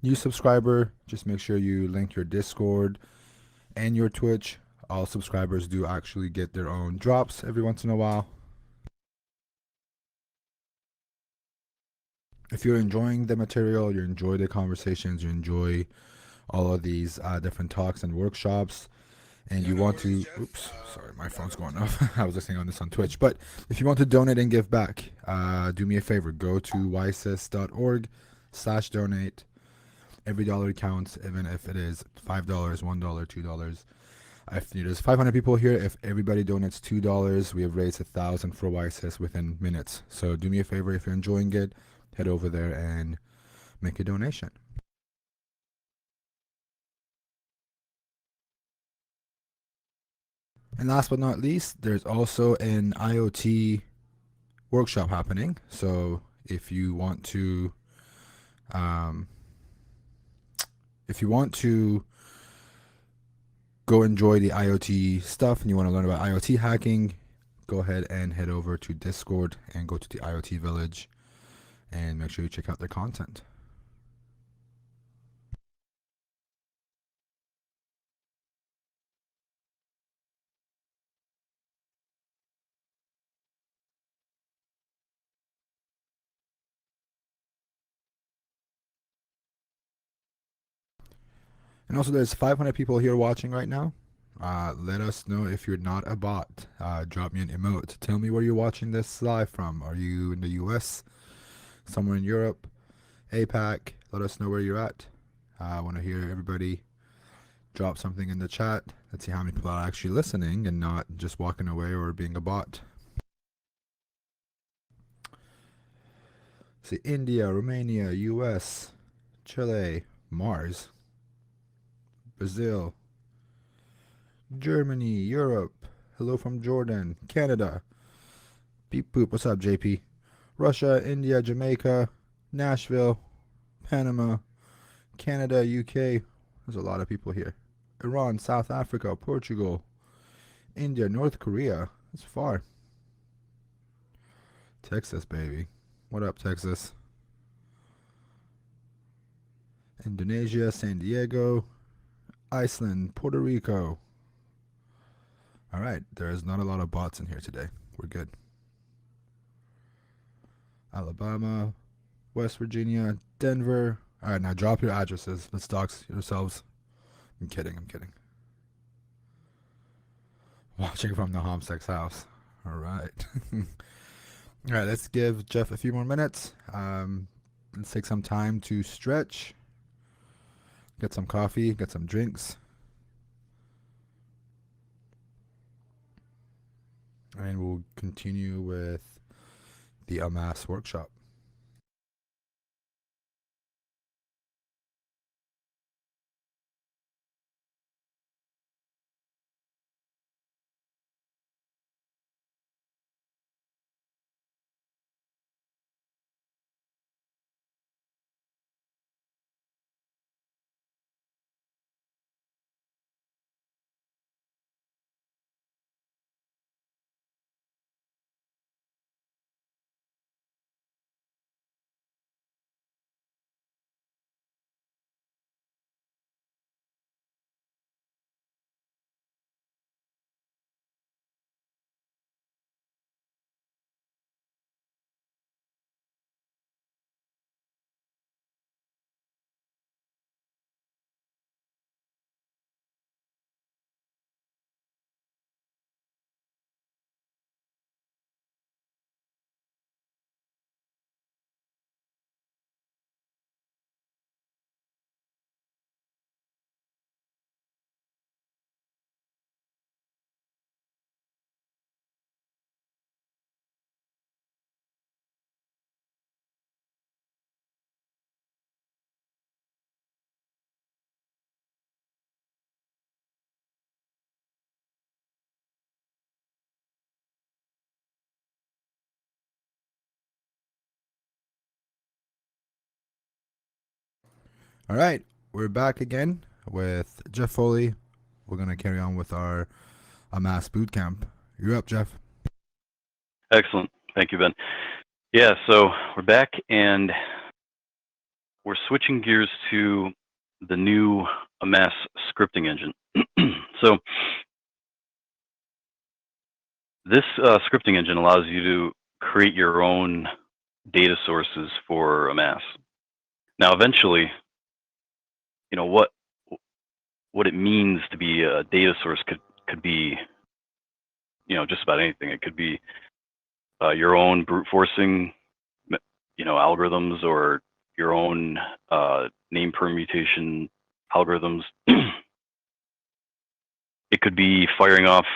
new subscriber, just make sure you link your Discord and your Twitch. All subscribers do actually get their own drops every once in a while. If you're enjoying the material, you enjoy the conversations, you enjoy all of these different talks and workshops, and you want to, oops, sorry, my phone's going off. I was listening on this on Twitch. But if you want to donate and give back, do me a favor. Go to ysys.org/donate. Every dollar counts, even if it is $5, $1, $2. If there's 500 people here, if everybody donates $2, we have raised 1,000 for YSIS within minutes. So do me a favor, if you're enjoying it, head over there and make a donation. And last but not least, there's also an IoT workshop happening. So if you want to, go enjoy the IoT stuff and you want to learn about IoT hacking, go ahead and head over to Discord and go to the IoT Village and make sure you check out their content. And also, there's 500 people here watching right now. Let us know if you're not a bot. Drop me an emote. Tell me where you're watching this live from. Are you in the US? Somewhere in Europe? APAC? Let us know where you're at. I want to hear everybody drop something in the chat. Let's see how many people are actually listening and not just walking away or being a bot. See, India, Romania, US, Chile, Mars, Brazil, Germany, Europe. Hello from Jordan, Canada. Beep boop. What's up, JP? Russia, India, Jamaica, Nashville, Panama, Canada, UK. There's a lot of people here. Iran, South Africa, Portugal, India, North Korea. That's far. Texas, baby. What up, Texas? Indonesia, San Diego, Iceland, Puerto Rico. All right, there's not a lot of bots in here today. We're good. Alabama, West Virginia, Denver. All right, now drop your addresses. Let's dox yourselves. I'm kidding. Watching from the Homsex house. All right. All right, let's give Jeff a few more minutes. Let's take some time to stretch, get some coffee, get some drinks, and we'll continue with the Amass workshop. All right, we're back again with Jeff Foley. We're going to carry on with our Amass Bootcamp. You're up, Jeff. Excellent. Thank you, Ben. Yeah, so we're back and we're switching gears to the new Amass scripting engine. So this scripting engine allows you to create your own data sources for Amass. Now, eventually, you know, what it means to be a data source could be, you know, just about anything. It could be your own brute forcing, you know, algorithms, or your own name permutation algorithms. It could be firing off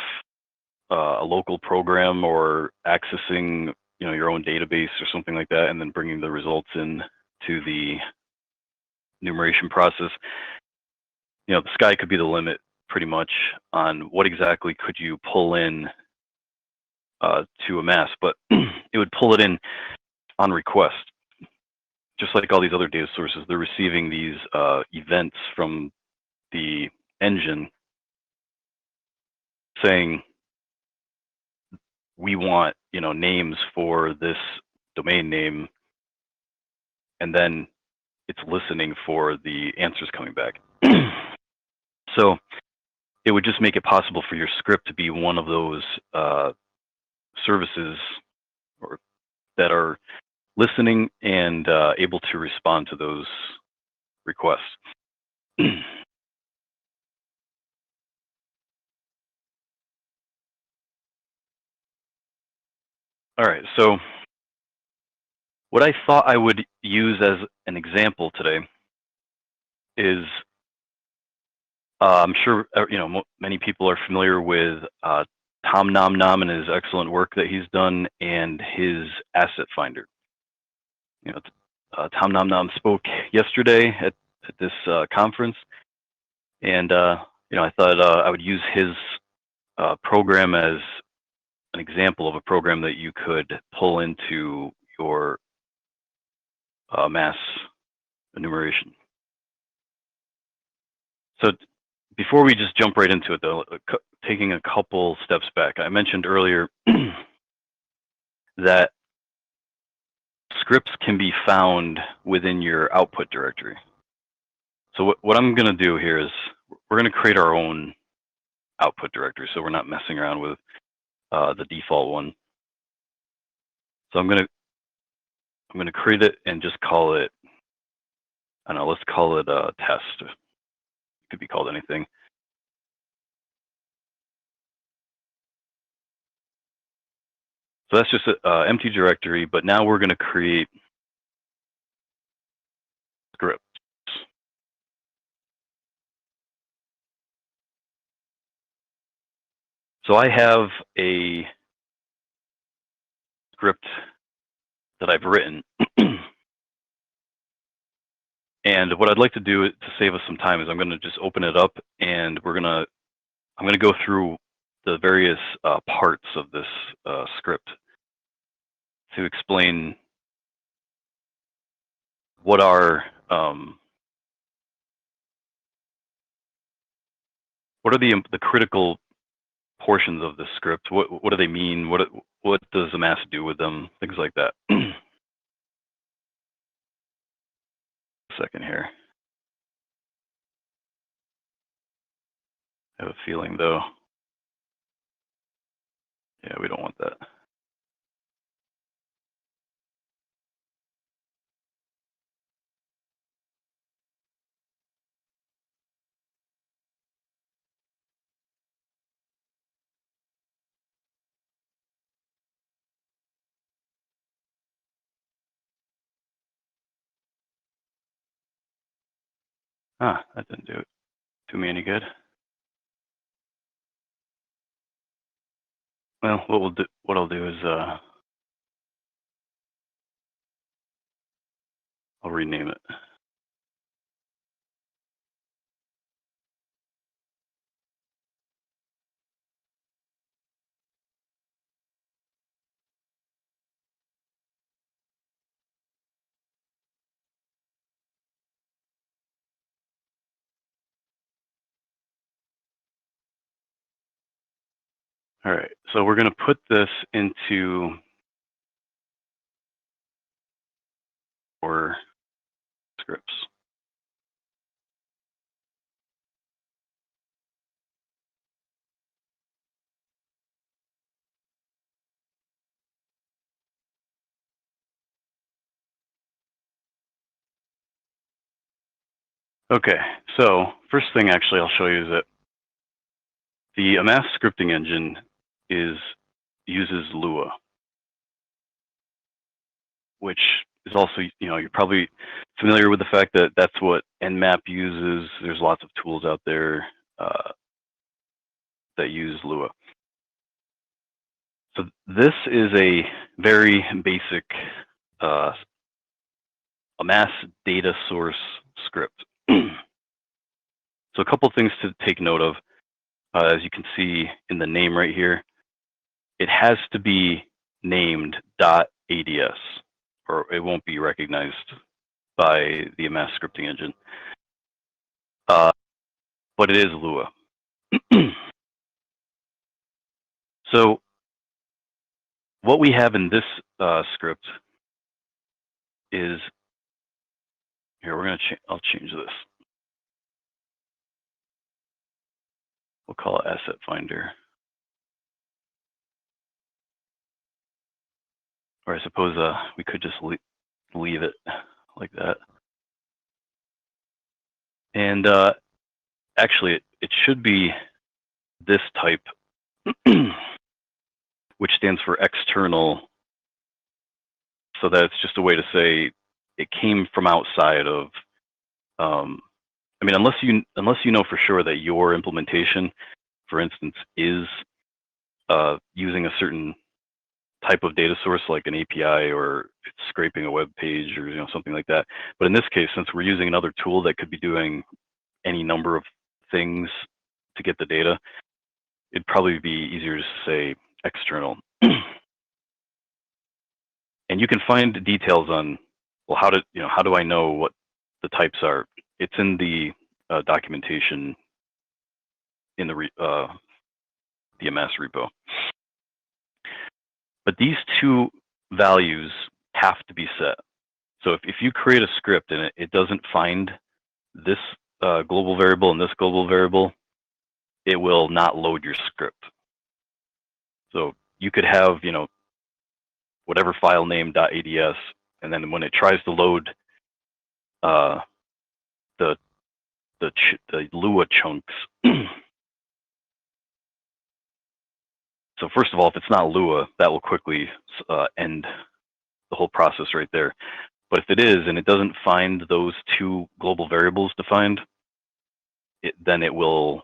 a local program, or accessing, you know, your own database or something like that, and then bringing the results in to the enumeration process. You know, the sky could be the limit pretty much on what exactly could you pull in to Amass, but it would pull it in on request. Just like all these other data sources, they're receiving these events from the engine saying, we want, you know, names for this domain name, and then it's listening for the answers coming back. So it would just make it possible for your script to be one of those services or that are listening and able to respond to those requests. All right, so what I thought I would use as an example today is, I'm sure you know, many people are familiar with Tom Nom Nom and his excellent work that he's done, and his asset finder. You know, Tom Nom Nom spoke yesterday at this conference, and you know, I thought I would use his program as an example of a program that you could pull into your Amass enumeration. So before we just jump right into it, though, taking a couple steps back, I mentioned earlier that scripts can be found within your output directory. So what I'm going to do here is we're going to create our own output directory, so we're not messing around with the default one. So I'm going to create it and just call it, I don't know, let's call it a test. It could be called anything. So that's just an empty directory, but now we're going to create scripts. So I have a script that I've written. And what I'd like to do to save us some time is I'm going to just open it up, and I'm going to go through the various parts of this script to explain what are the critical portions of this script. What do they mean? What does Amass do with them? Things like that. A second here. I have a feeling, though. Yeah, we don't want that. Ah, that didn't do me any good. Well, what I'll do is I'll rename it. All right, so we're going to put this into our scripts. Okay, so first thing actually I'll show you is that the Amass scripting engine uses Lua, which is also, you're probably familiar with the fact that that's what Nmap uses. There's lots of tools out there that use Lua. So this is a very basic Amass data source script. So a couple things to take note of. As you can see in the name right here, it has to be named .ads, or it won't be recognized by the Amass scripting engine. But it is Lua. So what we have in this script is, here, I'll change this. We'll call it Asset Finder. Or I suppose we could just leave it like that. And actually, it should be this type, which stands for external. So that's just a way to say it came from outside of. I mean, unless you know for sure that your implementation, for instance, is using a certain type of data source like an API, or it's scraping a web page, or something like that. But in this case, since we're using another tool that could be doing any number of things to get the data, it'd probably be easier to say external. And you can find details on, well, how do I know what the types are? It's in the documentation in the Amass repo. But these two values have to be set. So if you create a script and it doesn't find this global variable and this global variable, it will not load your script. So you could have, whatever file name .ads, and then when it tries to load the Lua chunks. So first of all, if it's not Lua, that will quickly end the whole process right there. But if it is, and it doesn't find those two global variables defined, then it will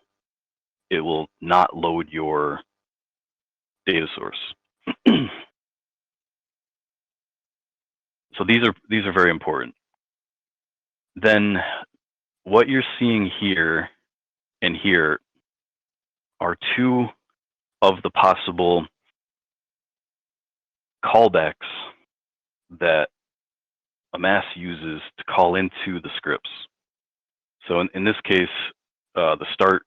not load your data source. So these are very important. Then what you're seeing here and here are two of the possible callbacks that Amass uses to call into the scripts. So in this case, the start,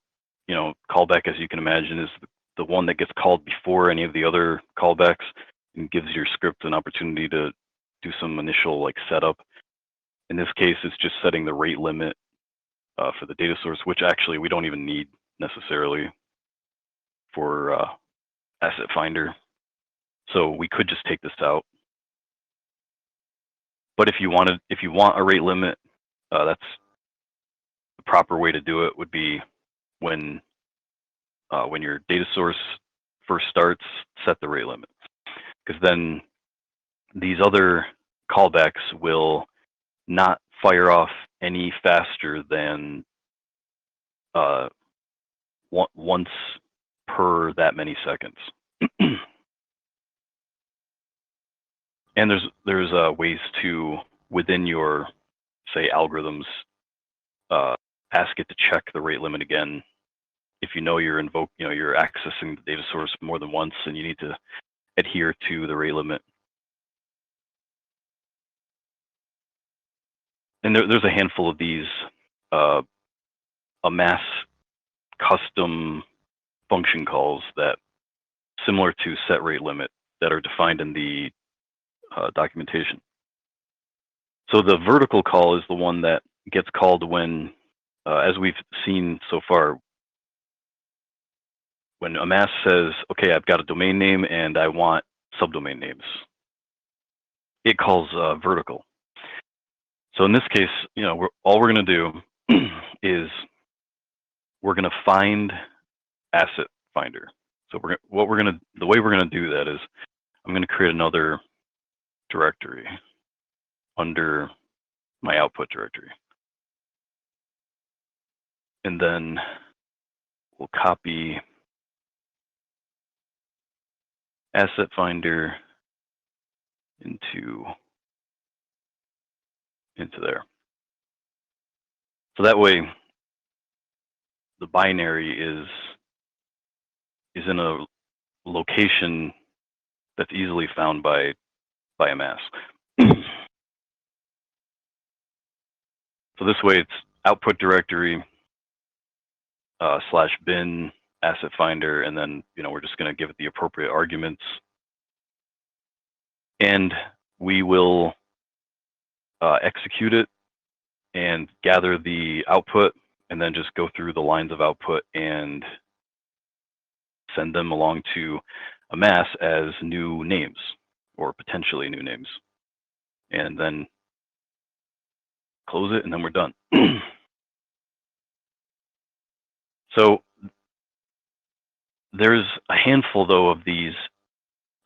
callback, as you can imagine, is the one that gets called before any of the other callbacks and gives your script an opportunity to do some initial setup. In this case, it's just setting the rate limit for the data source, which actually we don't even need necessarily for Asset Finder. So we could just take this out. But if you want a rate limit, that's the proper way to do it. Would be when your data source first starts, set the rate limit, because then these other callbacks will not fire off any faster than once per that many seconds. And there's ways to, within your, say, algorithms, ask it to check the rate limit again if you're accessing the data source more than once and you need to adhere to the rate limit. And there's a handful of these Amass custom function calls that similar to set rate limit that are defined in the documentation. So the vertical call is the one that gets called when, as we've seen so far, when Amass says, okay, I've got a domain name and I want subdomain names, it calls vertical. So in this case, all we're going to do is we're going to find asset finder. So the way we're going to do that is I'm going to create another directory under my output directory. And then we'll copy asset finder into there. So that way the binary is in a location that's easily found by Amass. So this way it's output directory / bin asset finder, and then we're just going to give it the appropriate arguments, and we will execute it and gather the output, and then just go through the lines of output and send them along to Amass as new names or potentially new names, and then close it, and then we're done. So there's a handful, though, of these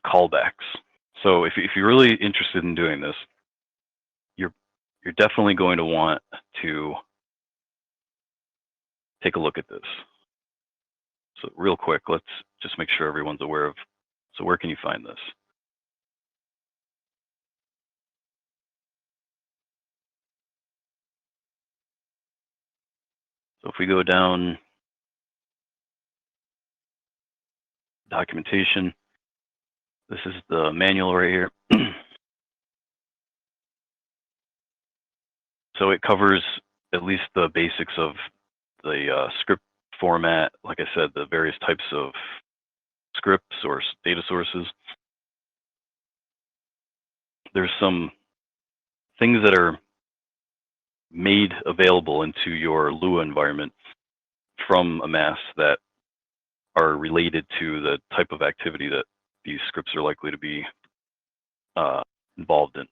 callbacks. So if you're really interested in doing this, you're definitely going to want to take a look at this. So real quick, let's just make sure everyone's aware of, so where can you find this? So if we go down documentation, this is the manual right here. So it covers at least the basics of the script format. Like I said, the various types of scripts or data sources. There's some things that are made available into your Lua environment from Amass that are related to the type of activity that these scripts are likely to be involved in.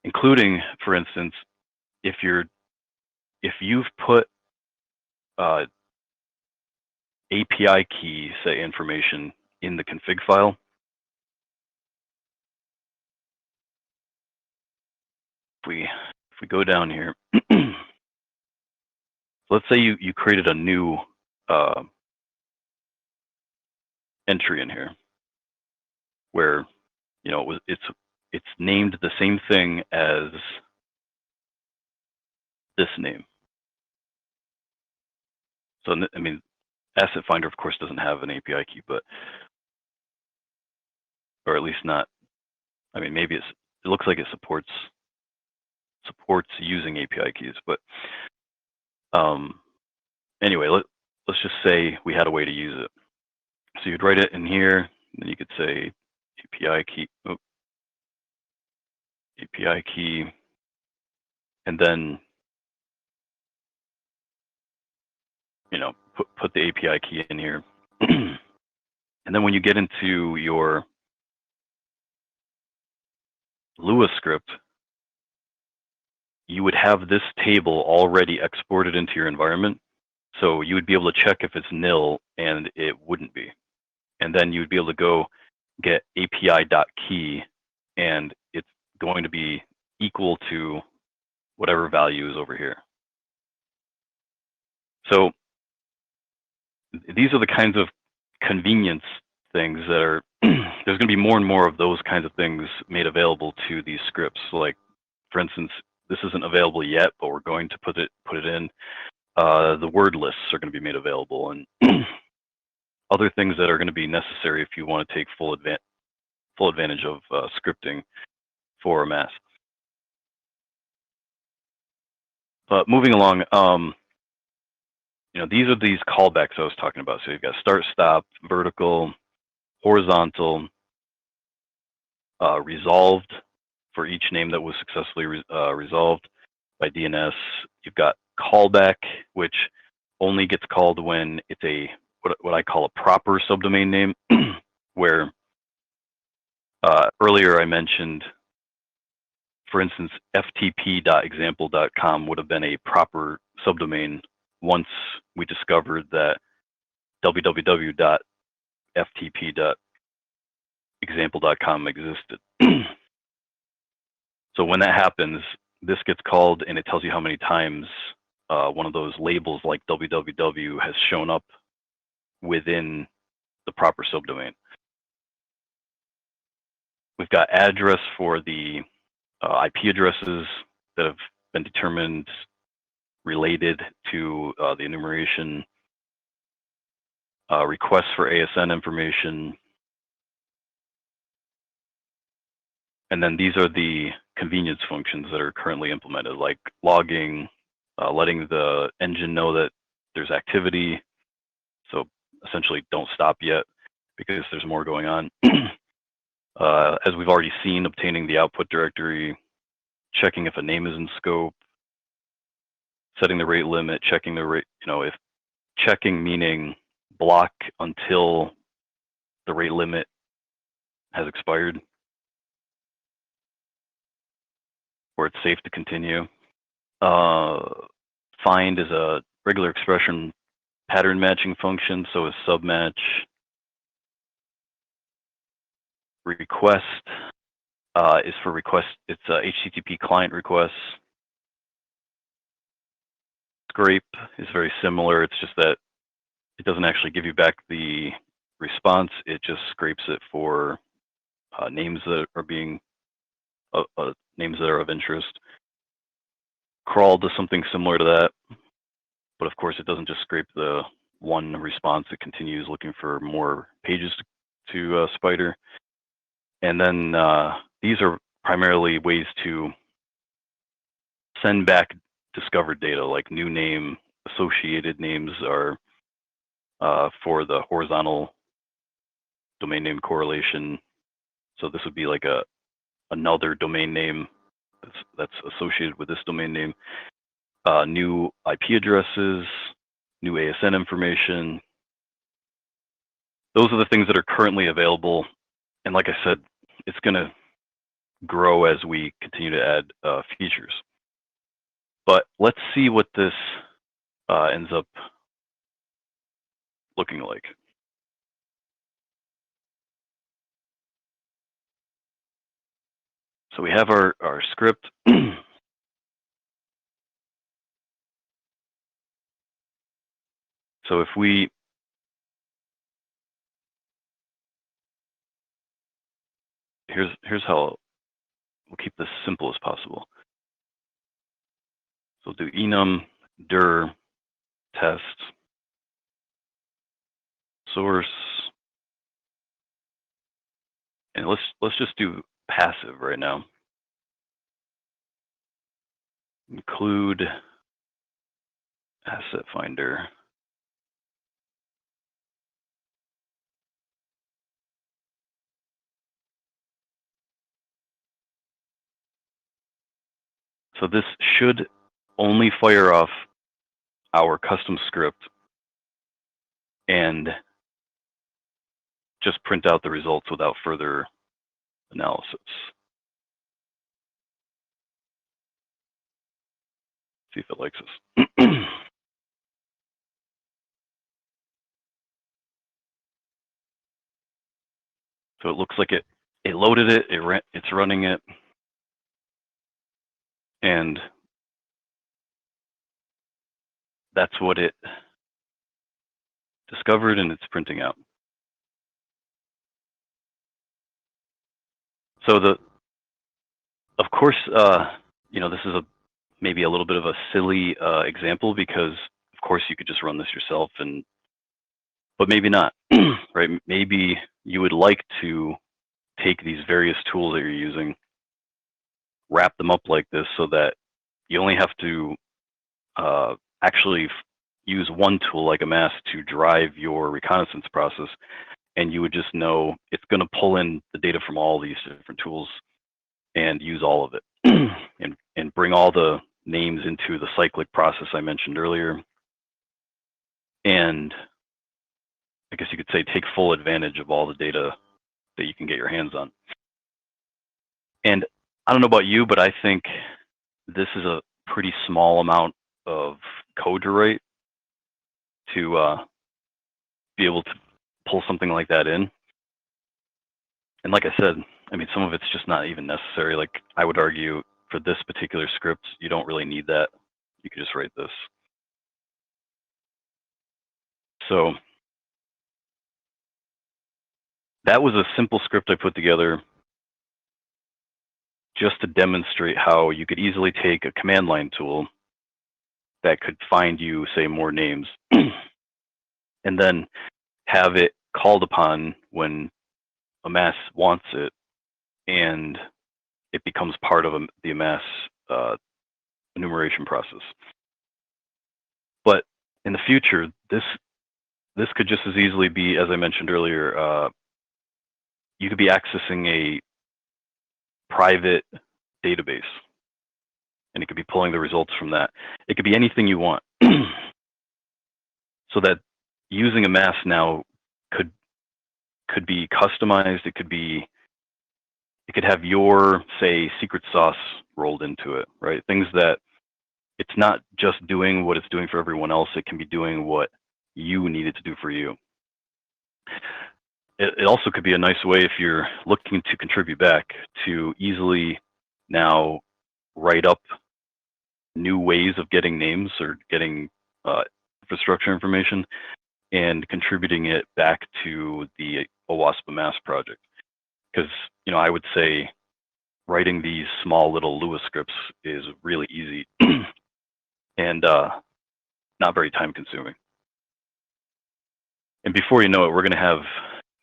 Including, for instance, if you've put API key, say, information in the config file, if we go down here, let's say you created a new entry in here where it's named the same thing as this name. So I mean, Asset Finder, of course, doesn't have an API key, but, or at least not. I mean, maybe it looks like it supports using API keys, but anyway, let's just say we had a way to use it. So you'd write it in here, and then you could say API key, API key, and then put the API key in here. And then when you get into your Lua script, you would have this table already exported into your environment. So you would be able to check if it's nil, and it wouldn't be. And then you would be able to go get API.key, and it's going to be equal to whatever value is over here. So these are the kinds of convenience things that are, there's going to be more and more of those kinds of things made available to these scripts. Like, for instance, this isn't available yet, but we're going to put it in. The word lists are going to be made available, and other things that are going to be necessary if you want to take full advantage of scripting for Amass. But moving along, these are these callbacks I was talking about. So you've got start, stop, vertical, horizontal, resolved for each name that was successfully resolved by DNS. You've got callback, which only gets called when it's a what I call a proper subdomain name, where earlier I mentioned, for instance, ftp.example.com would have been a proper subdomain once we discovered that www.ftp.example.com existed. So when that happens, this gets called and it tells you how many times one of those labels like www has shown up within the proper subdomain. We've got address for the IP addresses that have been determined related to the enumeration, requests for ASN information, and then these are the convenience functions that are currently implemented, like logging, letting the engine know that there's activity. So essentially don't stop yet because there's more going on. As we've already seen, obtaining the output directory, checking if a name is in scope, setting the rate limit, checking the rate, if checking meaning block until the rate limit has expired, or it's safe to continue. Find is a regular expression pattern matching function, so is submatch. Request is for request, it's HTTP client requests. Scrape is very similar, it's just that it doesn't actually give you back the response, it just scrapes it for names that are being names that are of interest. Crawl does something similar to that, but of course it doesn't just scrape the one response, it continues looking for more pages to spider. And then these are primarily ways to send back discovered data, like new name, associated names are for the horizontal domain name correlation. So this would be like another domain name that's associated with this domain name. New IP addresses, new ASN information. Those are the things that are currently available. And like I said, it's going to grow as we continue to add features. But let's see what this ends up looking like. So we have our script. So if here's how we'll keep this simple as possible. So we'll do enum dir test source, and let's just do passive right now. Include asset finder. So this should only fire off our custom script and just print out the results without further analysis. See if it likes us. So it looks like it loaded it, it's running it, and that's what it discovered, and it's printing out. So of course, this is maybe a little bit of a silly example, because of course you could just run this yourself, but maybe not, right? Maybe you would like to take these various tools that you're using, wrap them up like this so that you only have to actually use one tool like Amass to drive your reconnaissance process, and you would just know it's going to pull in the data from all these different tools and use all of it and bring all the names into the cyclic process I mentioned earlier. And I guess you could say take full advantage of all the data that you can get your hands on. And I don't know about you, but I think this is a pretty small amount of code to write to be able to pull something like that in. And like I said, I mean, some of it's just not even necessary. Like I would argue for this particular script, you don't really need that. You could just write this. So that was a simple script I put together just to demonstrate how you could easily take a command line tool that could find you, say, more names, and then have it called upon when Amass wants it, and it becomes part of the Amass enumeration process. But in the future, this could just as easily be, as I mentioned earlier, you could be accessing a private database, and it could be pulling the results from that. It could be anything you want. So that using Amass now could be customized. It could have your, say, secret sauce rolled into it, right? Things that it's not just doing what it's doing for everyone else. It can be doing what you need it to do for you. It also could be a nice way if you're looking to contribute back to easily now write up new ways of getting names or getting infrastructure information and contributing it back to the OWASP Amass project. Because, you know, I would say writing these small little Lua scripts is really easy and not very time consuming. And before you know it, we're going to have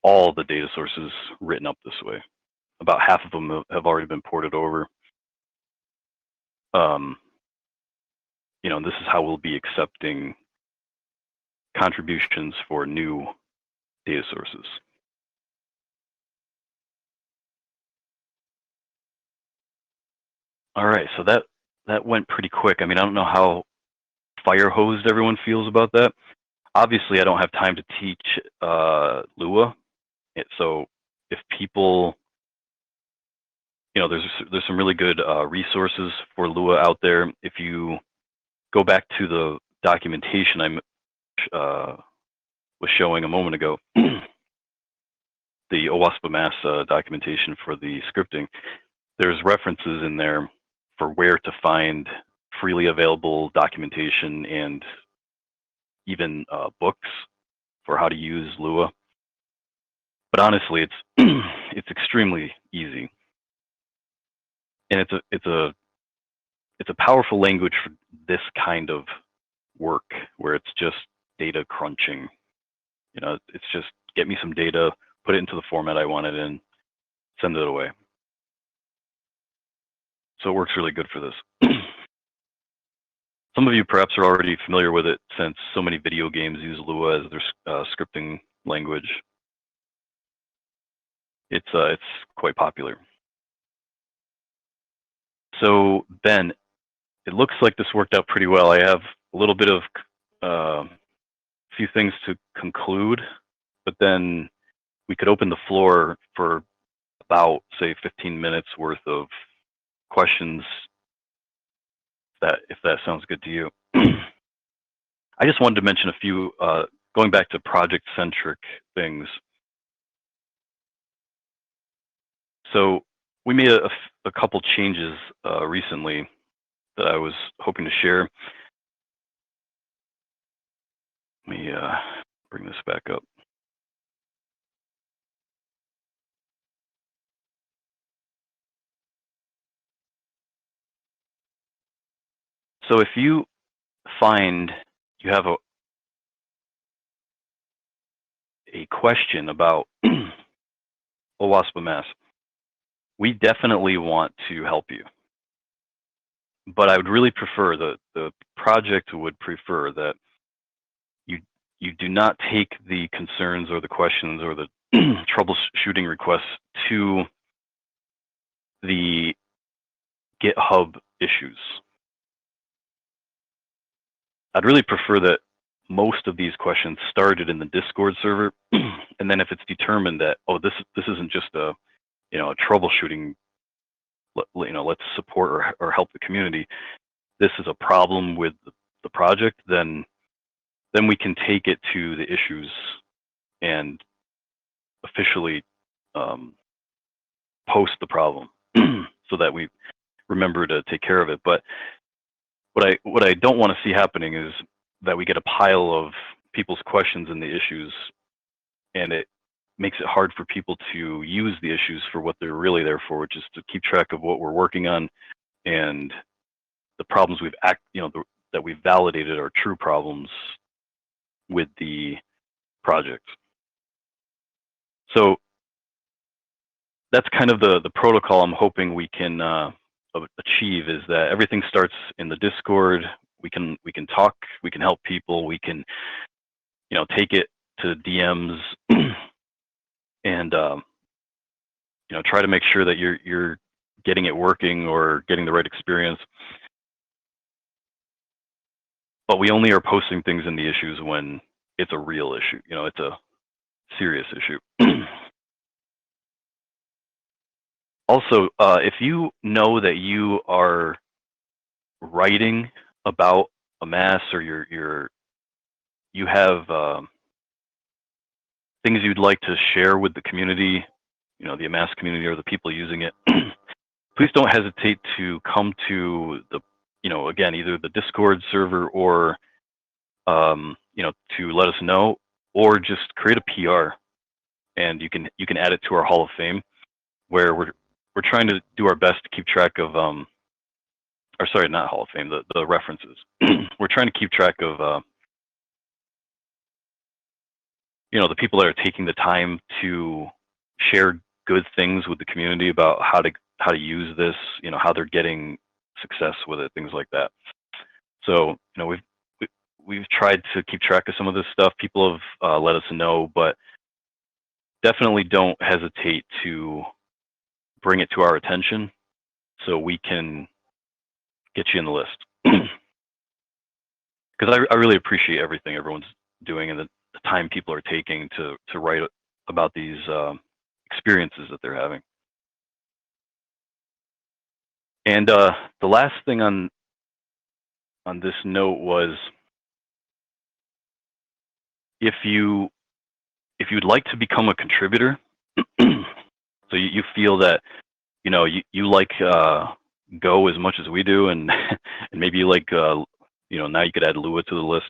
all the data sources written up this way. About half of them have already been ported over. You know, this is how we'll be accepting contributions for new data sources. All right, so that went pretty quick. I mean, I don't know how fire-hosed everyone feels about that. Obviously, I don't have time to teach Lua. So if people, you know, there's some really good resources for Lua out there. If you go back to the documentation I was showing a moment ago, the OWASP Amass documentation for the scripting, there's references in there for where to find freely available documentation and even books for how to use Lua. But honestly, it's it's extremely easy, and it's a powerful language for this kind of work where it's just data crunching. You know, it's just get me some data, put it into the format I want it in, send it away. So it works really good for this. Some of you perhaps are already familiar with it since so many video games use Lua as their scripting language. It's quite popular. So Ben, it looks like this worked out pretty well. I have a little bit of few things to conclude, but then we could open the floor for about, say, 15 minutes worth of questions, if that sounds good to you. I just wanted to mention a few, going back to project-centric things. So we made a couple changes recently that I was hoping to share. Let me bring this back up. So if you find you have a question about OWASP Amass, we definitely want to help you. But I would really prefer, the project would prefer that not take the concerns or the questions or the troubleshooting requests to the GitHub issues. I'd really prefer that most of these questions started in the Discord server, and then if it's determined that, oh, this isn't just a troubleshooting, let's support or help the community, this is a problem with the project, then we can take it to the issues and officially post the problem so that we remember to take care of it. But what I don't want to see happening is that we get a pile of people's questions in the issues, and it makes it hard for people to use the issues for what they're really there for, which is to keep track of what we're working on and the problems that we've validated are true problems with the project. So that's kind of the protocol I'm hoping we can achieve, is that everything starts in the Discord. We can talk, we can help people, we can take it to DMs and try to make sure that you're getting it working or getting the right experience. But we only are posting things in the issues when it's a real issue, it's a serious issue. Also, if you know that you are writing about Amass, or you have things you'd like to share with the community, the Amass community or the people using it, please don't hesitate to come to the, again, either the Discord server or, to let us know, or just create a PR, and you can add it to our Hall of Fame, where we're trying to do our best to keep track of, or sorry, not Hall of Fame, the references. We're trying to keep track of, the people that are taking the time to share good things with the community about how to use this, how they're getting success with it, things like that. So, we've tried to keep track of some of this stuff. People have let us know, but definitely don't hesitate to bring it to our attention so we can get you in the list. Because I really appreciate everything everyone's doing and the time people are taking to write about these experiences that they're having. And the last thing on this note was, if you'd like to become a contributor, so you feel that you like Go as much as we do, and and maybe you like now you could add Lua to the list.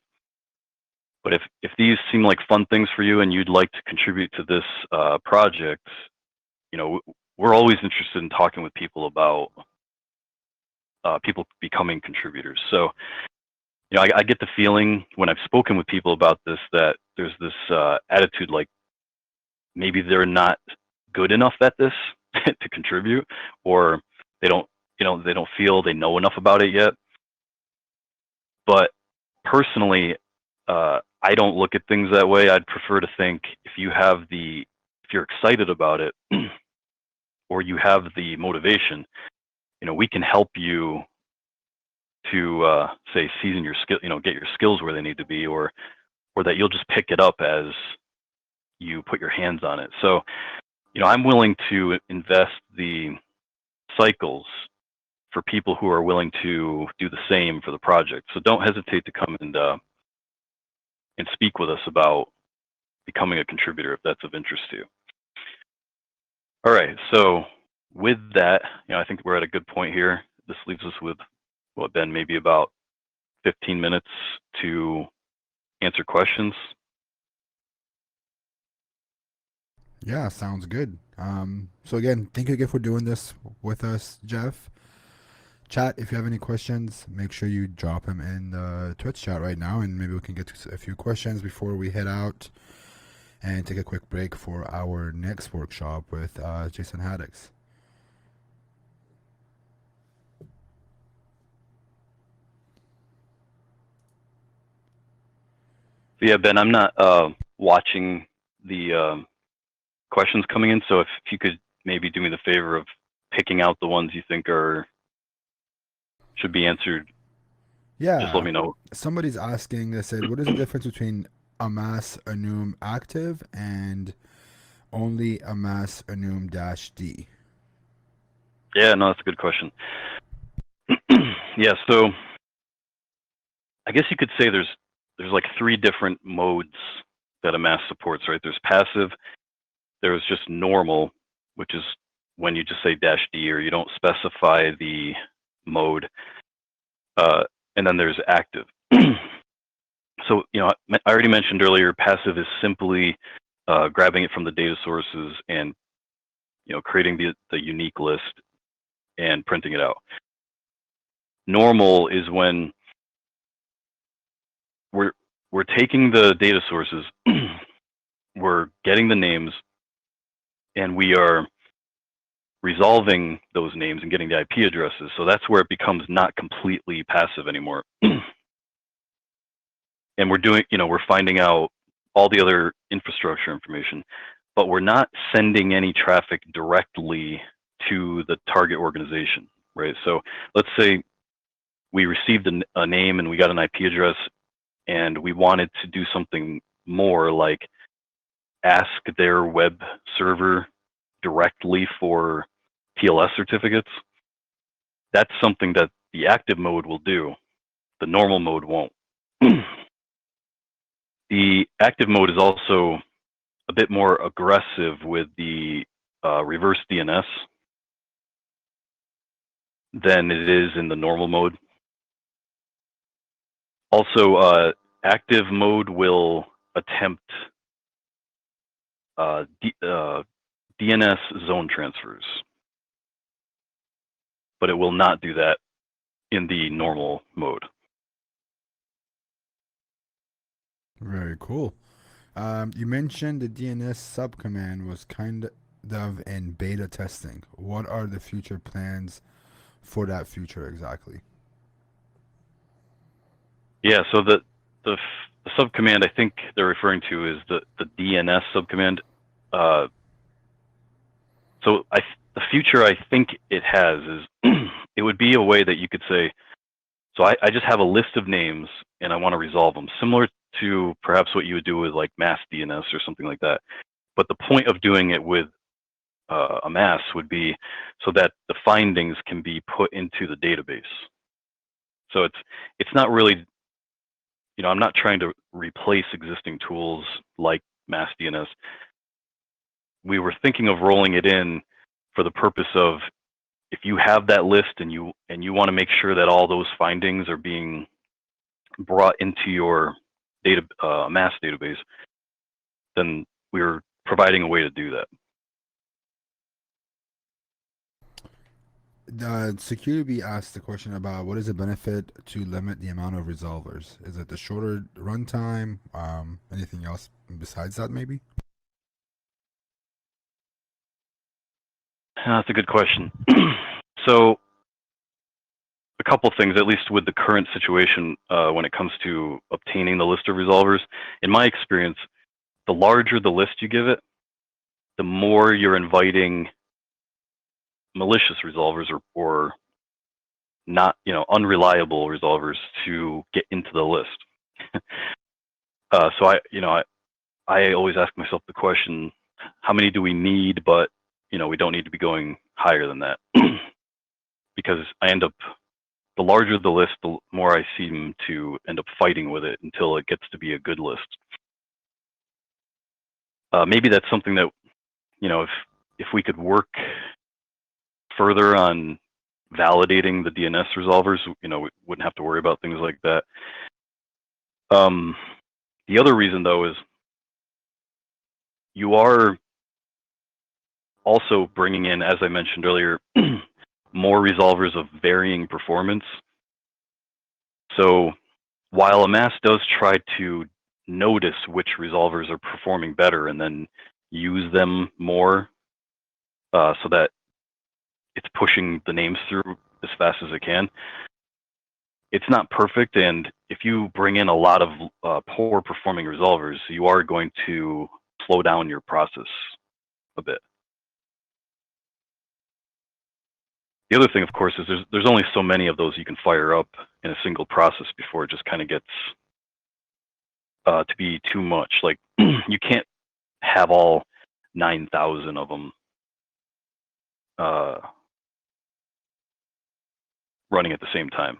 But if these seem like fun things for you and you'd like to contribute to this project, we're always interested in talking with people about people becoming contributors. So, I get the feeling when I've spoken with people about this that there's this attitude like maybe they're not good enough at this to contribute, or they don't feel they know enough about it yet. But personally, I don't look at things that way. I'd prefer to think if you're excited about it or you have the motivation, we can help you to say season your skill, get your skills where they need to be, or that you'll just pick it up as you put your hands on it. So, I'm willing to invest the cycles for people who are willing to do the same for the project. So don't hesitate to come and speak with us about becoming a contributor if that's of interest to you. All right, so with that, I think we're at a good point here. This leaves us with, Ben, maybe about 15 minutes to answer questions. Yeah, sounds good. So again, thank you again for doing this with us, Jeff. Chat, if you have any questions, make sure you drop them in the Twitch chat right now, and maybe we can get to a few questions before we head out and take a quick break for our next workshop with Jason Haddix. Yeah, Ben, I'm not watching the questions coming in, so if you could maybe do me the favor of picking out the ones you think should be answered, just let Yeah, me know. somebody's asking. They said, "What is the difference between Amass Enum Active and only Amass Enum -D?" Yeah, no, that's a good question. Yeah, so I guess you could say there's like 3 different modes that Amass supports, right? There's passive, there's just normal, which is when you just say -D or you don't specify the mode, and then there's active. So, I already mentioned earlier, passive is simply grabbing it from the data sources and creating the unique list and printing it out. Normal is when we're taking the data sources, we're getting the names, and we are resolving those names and getting the IP addresses. So that's where it becomes not completely passive anymore. And we're finding out all the other infrastructure information, but we're not sending any traffic directly to the target organization, right? So let's say we received a name and we got an IP address and we wanted to do something more like ask their web server directly for TLS certificates. That's something that the active mode will do. The normal mode won't. The active mode is also a bit more aggressive with the reverse DNS than it is in the normal mode. Also, active mode will attempt DNS zone transfers, but it will not do that in the normal mode. Very cool. You mentioned the DNS subcommand was kind of in beta testing. What are the future plans for that feature exactly? Yeah, so the subcommand I think they're referring to is the DNS subcommand. So the future I think it has is it would be a way that you could say, so I just have a list of names and I want to resolve them, similar to perhaps what you would do with like mass DNS or something like that. But the point of doing it with Amass would be so that the findings can be put into the database. So it's not really, I'm not trying to replace existing tools like mass DNS. We were thinking of rolling it in for the purpose of, if you have that list and you want to make sure that all those findings are being brought into your Amass database, then we're providing a way to do that. Security asked the question about what is the benefit to limit the amount of resolvers? Is it the shorter runtime? Anything else besides that, maybe? That's a good question. So a couple things, at least with the current situation, when it comes to obtaining the list of resolvers. In my experience, the larger the list you give it, the more you're inviting malicious resolvers or not, unreliable resolvers to get into the list. So I always ask myself the question, how many do we need? But we don't need to be going higher than that, because the larger the list, the more I seem to end up fighting with it until it gets to be a good list. Maybe that's something that, if we could work further on validating the DNS resolvers, we wouldn't have to worry about things like that. The other reason, though, is you are also bringing in, as I mentioned earlier, more resolvers of varying performance. So while Amass does try to notice which resolvers are performing better and then use them more, so that it's pushing the names through as fast as it can, it's not perfect, and if you bring in a lot of poor performing resolvers, you are going to slow down your process a bit. The other thing, of course, is there's only so many of those you can fire up in a single process before it just kind of gets to be too much. Like you can't have all 9,000 of them running at the same time.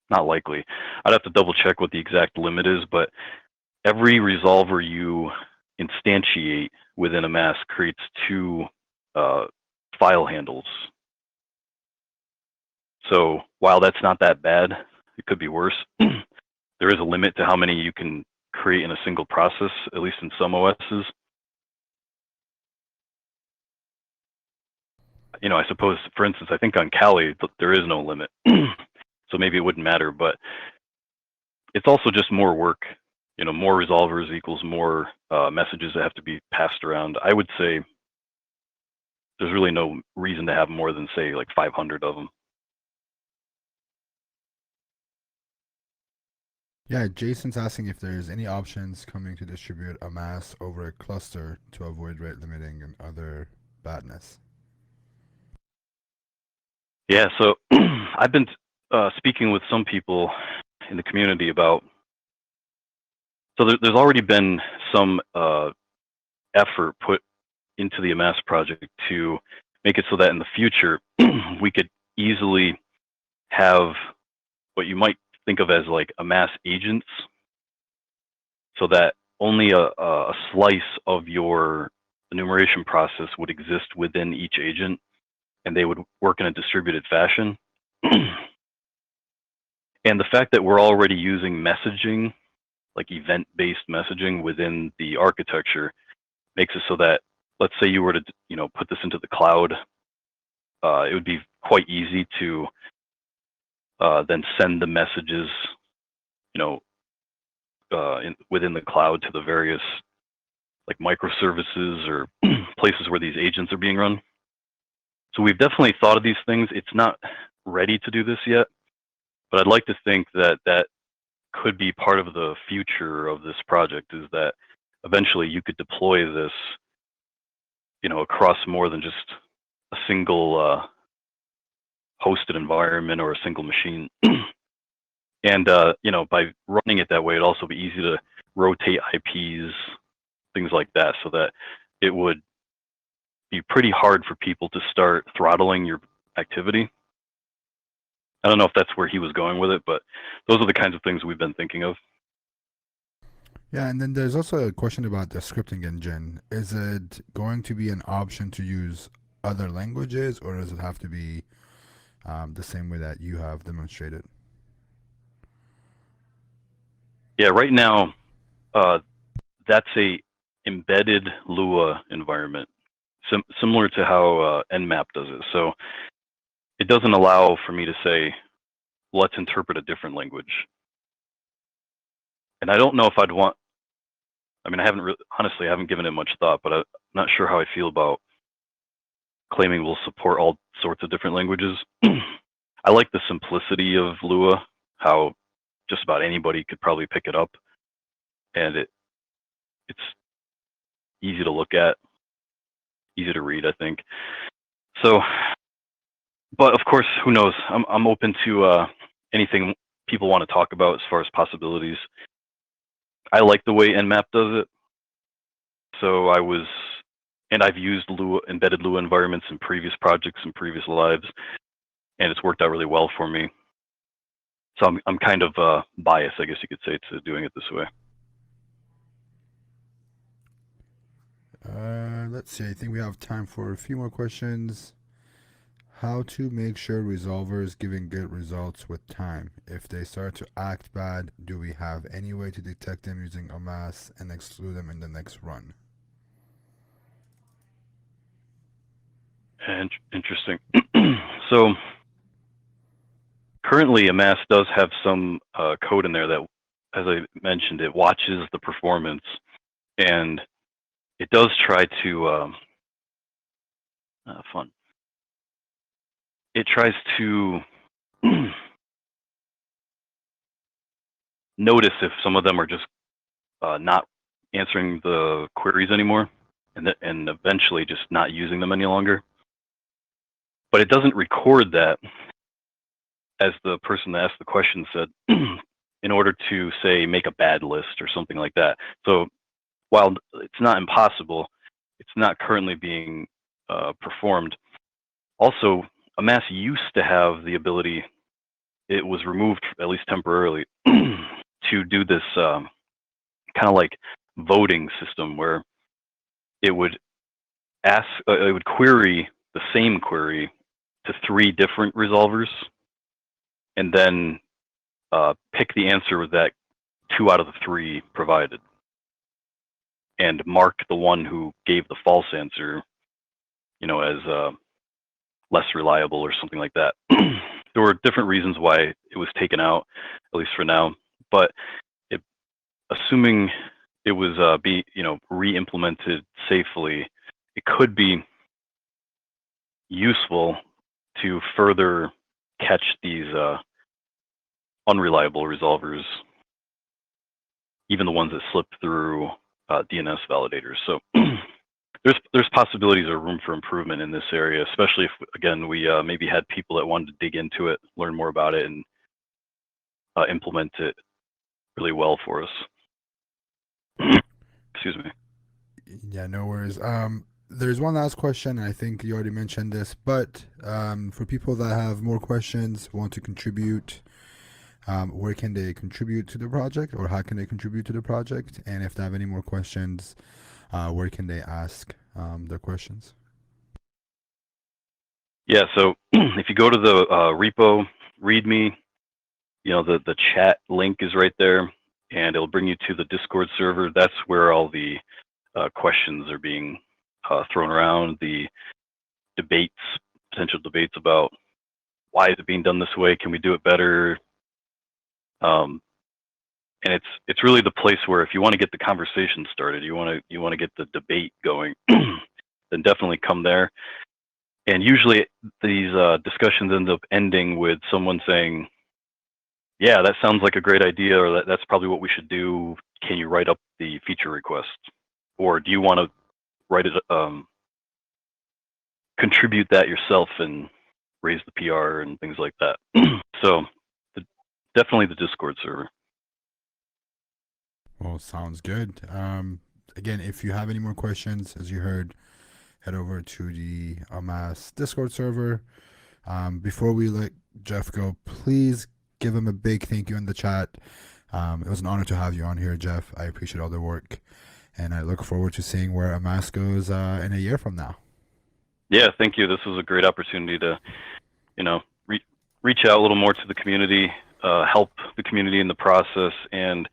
Not likely. I'd have to double check what the exact limit is, but every resolver you instantiate within Amass creates 2 file handles. So while that's not that bad, it could be worse. There is a limit to how many you can create in a single process, at least in some OSs. You know, I suppose, for instance, I think on Kali, there is no limit. So maybe it wouldn't matter, but it's also just more work. You know, more resolvers equals more messages that have to be passed around. I would say there's really no reason to have more than, say, like 500 of them. Yeah, Jason's asking if there's any options coming to distribute Amass over a cluster to avoid rate limiting and other badness. Yeah, so I've been speaking with some people in the community about, so there's already been some effort put into the Amass project to make it so that in the future we could easily have what you might think of as like Amass agents, so that only a slice of your enumeration process would exist within each agent, and they would work in a distributed fashion. And the fact that we're already using messaging, like event-based messaging within the architecture, makes it so that, let's say you were to, you know, put this into the cloud, it would be quite easy to then send the messages, you know, within the cloud to the various like microservices or places where these agents are being run. So we've definitely thought of these things. It's not ready to do this yet, but I'd like to think that that could be part of the future of this project, is that eventually you could deploy this, you know, across more than just a single hosted environment or a single machine. And you know, by running it that way, it'd also be easy to rotate IPs, things like that, so that it would be pretty hard for people to start throttling your activity. I don't know if that's where he was going with it, but those are the kinds of things we've been thinking of. Yeah, and then there's also a question about the scripting engine. Is it going to be an option to use other languages, or does it have to be the same way that you have demonstrated? Yeah, right now, that's a embedded Lua environment, similar to how Nmap does it. So it doesn't allow for me to say, let's interpret a different language. And I don't know if I'd want, I mean, I haven't really, honestly, I haven't given it much thought, but I'm not sure how I feel about claiming we'll support all sorts of different languages. I like the simplicity of Lua, how just about anybody could probably pick it up, and it's easy to look at, easy to read, I think. So, but of course, who knows? I'm open to anything people want to talk about as far as possibilities. I like the way Nmap does it. So I've used Lua, embedded Lua environments in previous projects and previous lives, and it's worked out really well for me. So I'm kind of biased, I guess you could say, to doing it this way. Let's see. I think we have time for a few more questions. How to make sure resolvers giving good results with time? If they start to act bad, do we have any way to detect them using Amass and exclude them in the next run? And interesting. So currently, Amass does have some code in there that, as I mentioned, it watches the performance, and it does try to fun. It tries to notice if some of them are just not answering the queries anymore, and eventually just not using them any longer. But it doesn't record that, as the person that asked the question said, in order to, say, make a bad list or something like that. So while it's not impossible, it's not currently being performed. Also, Amass used to have the ability, it was removed, at least temporarily, to do this kind of like voting system where it would it would query the same query to 3 different resolvers, and then pick the answer that 2 out of the 3 provided, and mark the one who gave the false answer, as less reliable or something like that. There were different reasons why it was taken out, at least for now. But assuming it was re-implemented safely, it could be useful to further catch these unreliable resolvers, even the ones that slip through DNS validators. So there's possibilities or room for improvement in this area, especially if, again, we maybe had people that wanted to dig into it, learn more about it, and implement it really well for us. Excuse me. Yeah, no worries. There's one last question, and I think you already mentioned this, but for people that have more questions, want to contribute, where can they contribute to the project, or how can they contribute to the project? And if they have any more questions, where can they ask their questions? Yeah, so if you go to the repo README, the chat link is right there, and it'll bring you to the Discord server. That's where all the questions are being thrown around, the potential debates about why is it being done this way, can we do it better? And it's really the place where, if you want to get the conversation started, you want to get the debate going, then definitely come there. And usually these discussions end up ending with someone saying, yeah, that sounds like a great idea, or that's probably what we should do. Can you write up the feature request? Or do you want to write it, contribute that yourself and raise the PR and things like that? So definitely the Discord server. Well, sounds good. Again, if you have any more questions, as you heard, head over to the Amass Discord server. Before we let Jeff go, please give him a big thank you in the chat. It was an honor to have you on here, Jeff. I appreciate all the work, and I look forward to seeing where Amass goes in a year from now. Yeah, thank you. This was a great opportunity to, reach out a little more to the community, help the community in the process, and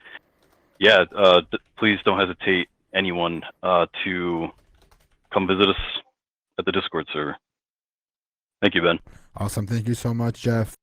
yeah, please don't hesitate, anyone, to come visit us at the Discord server. Thank you, Ben. Awesome. Thank you so much, Jeff.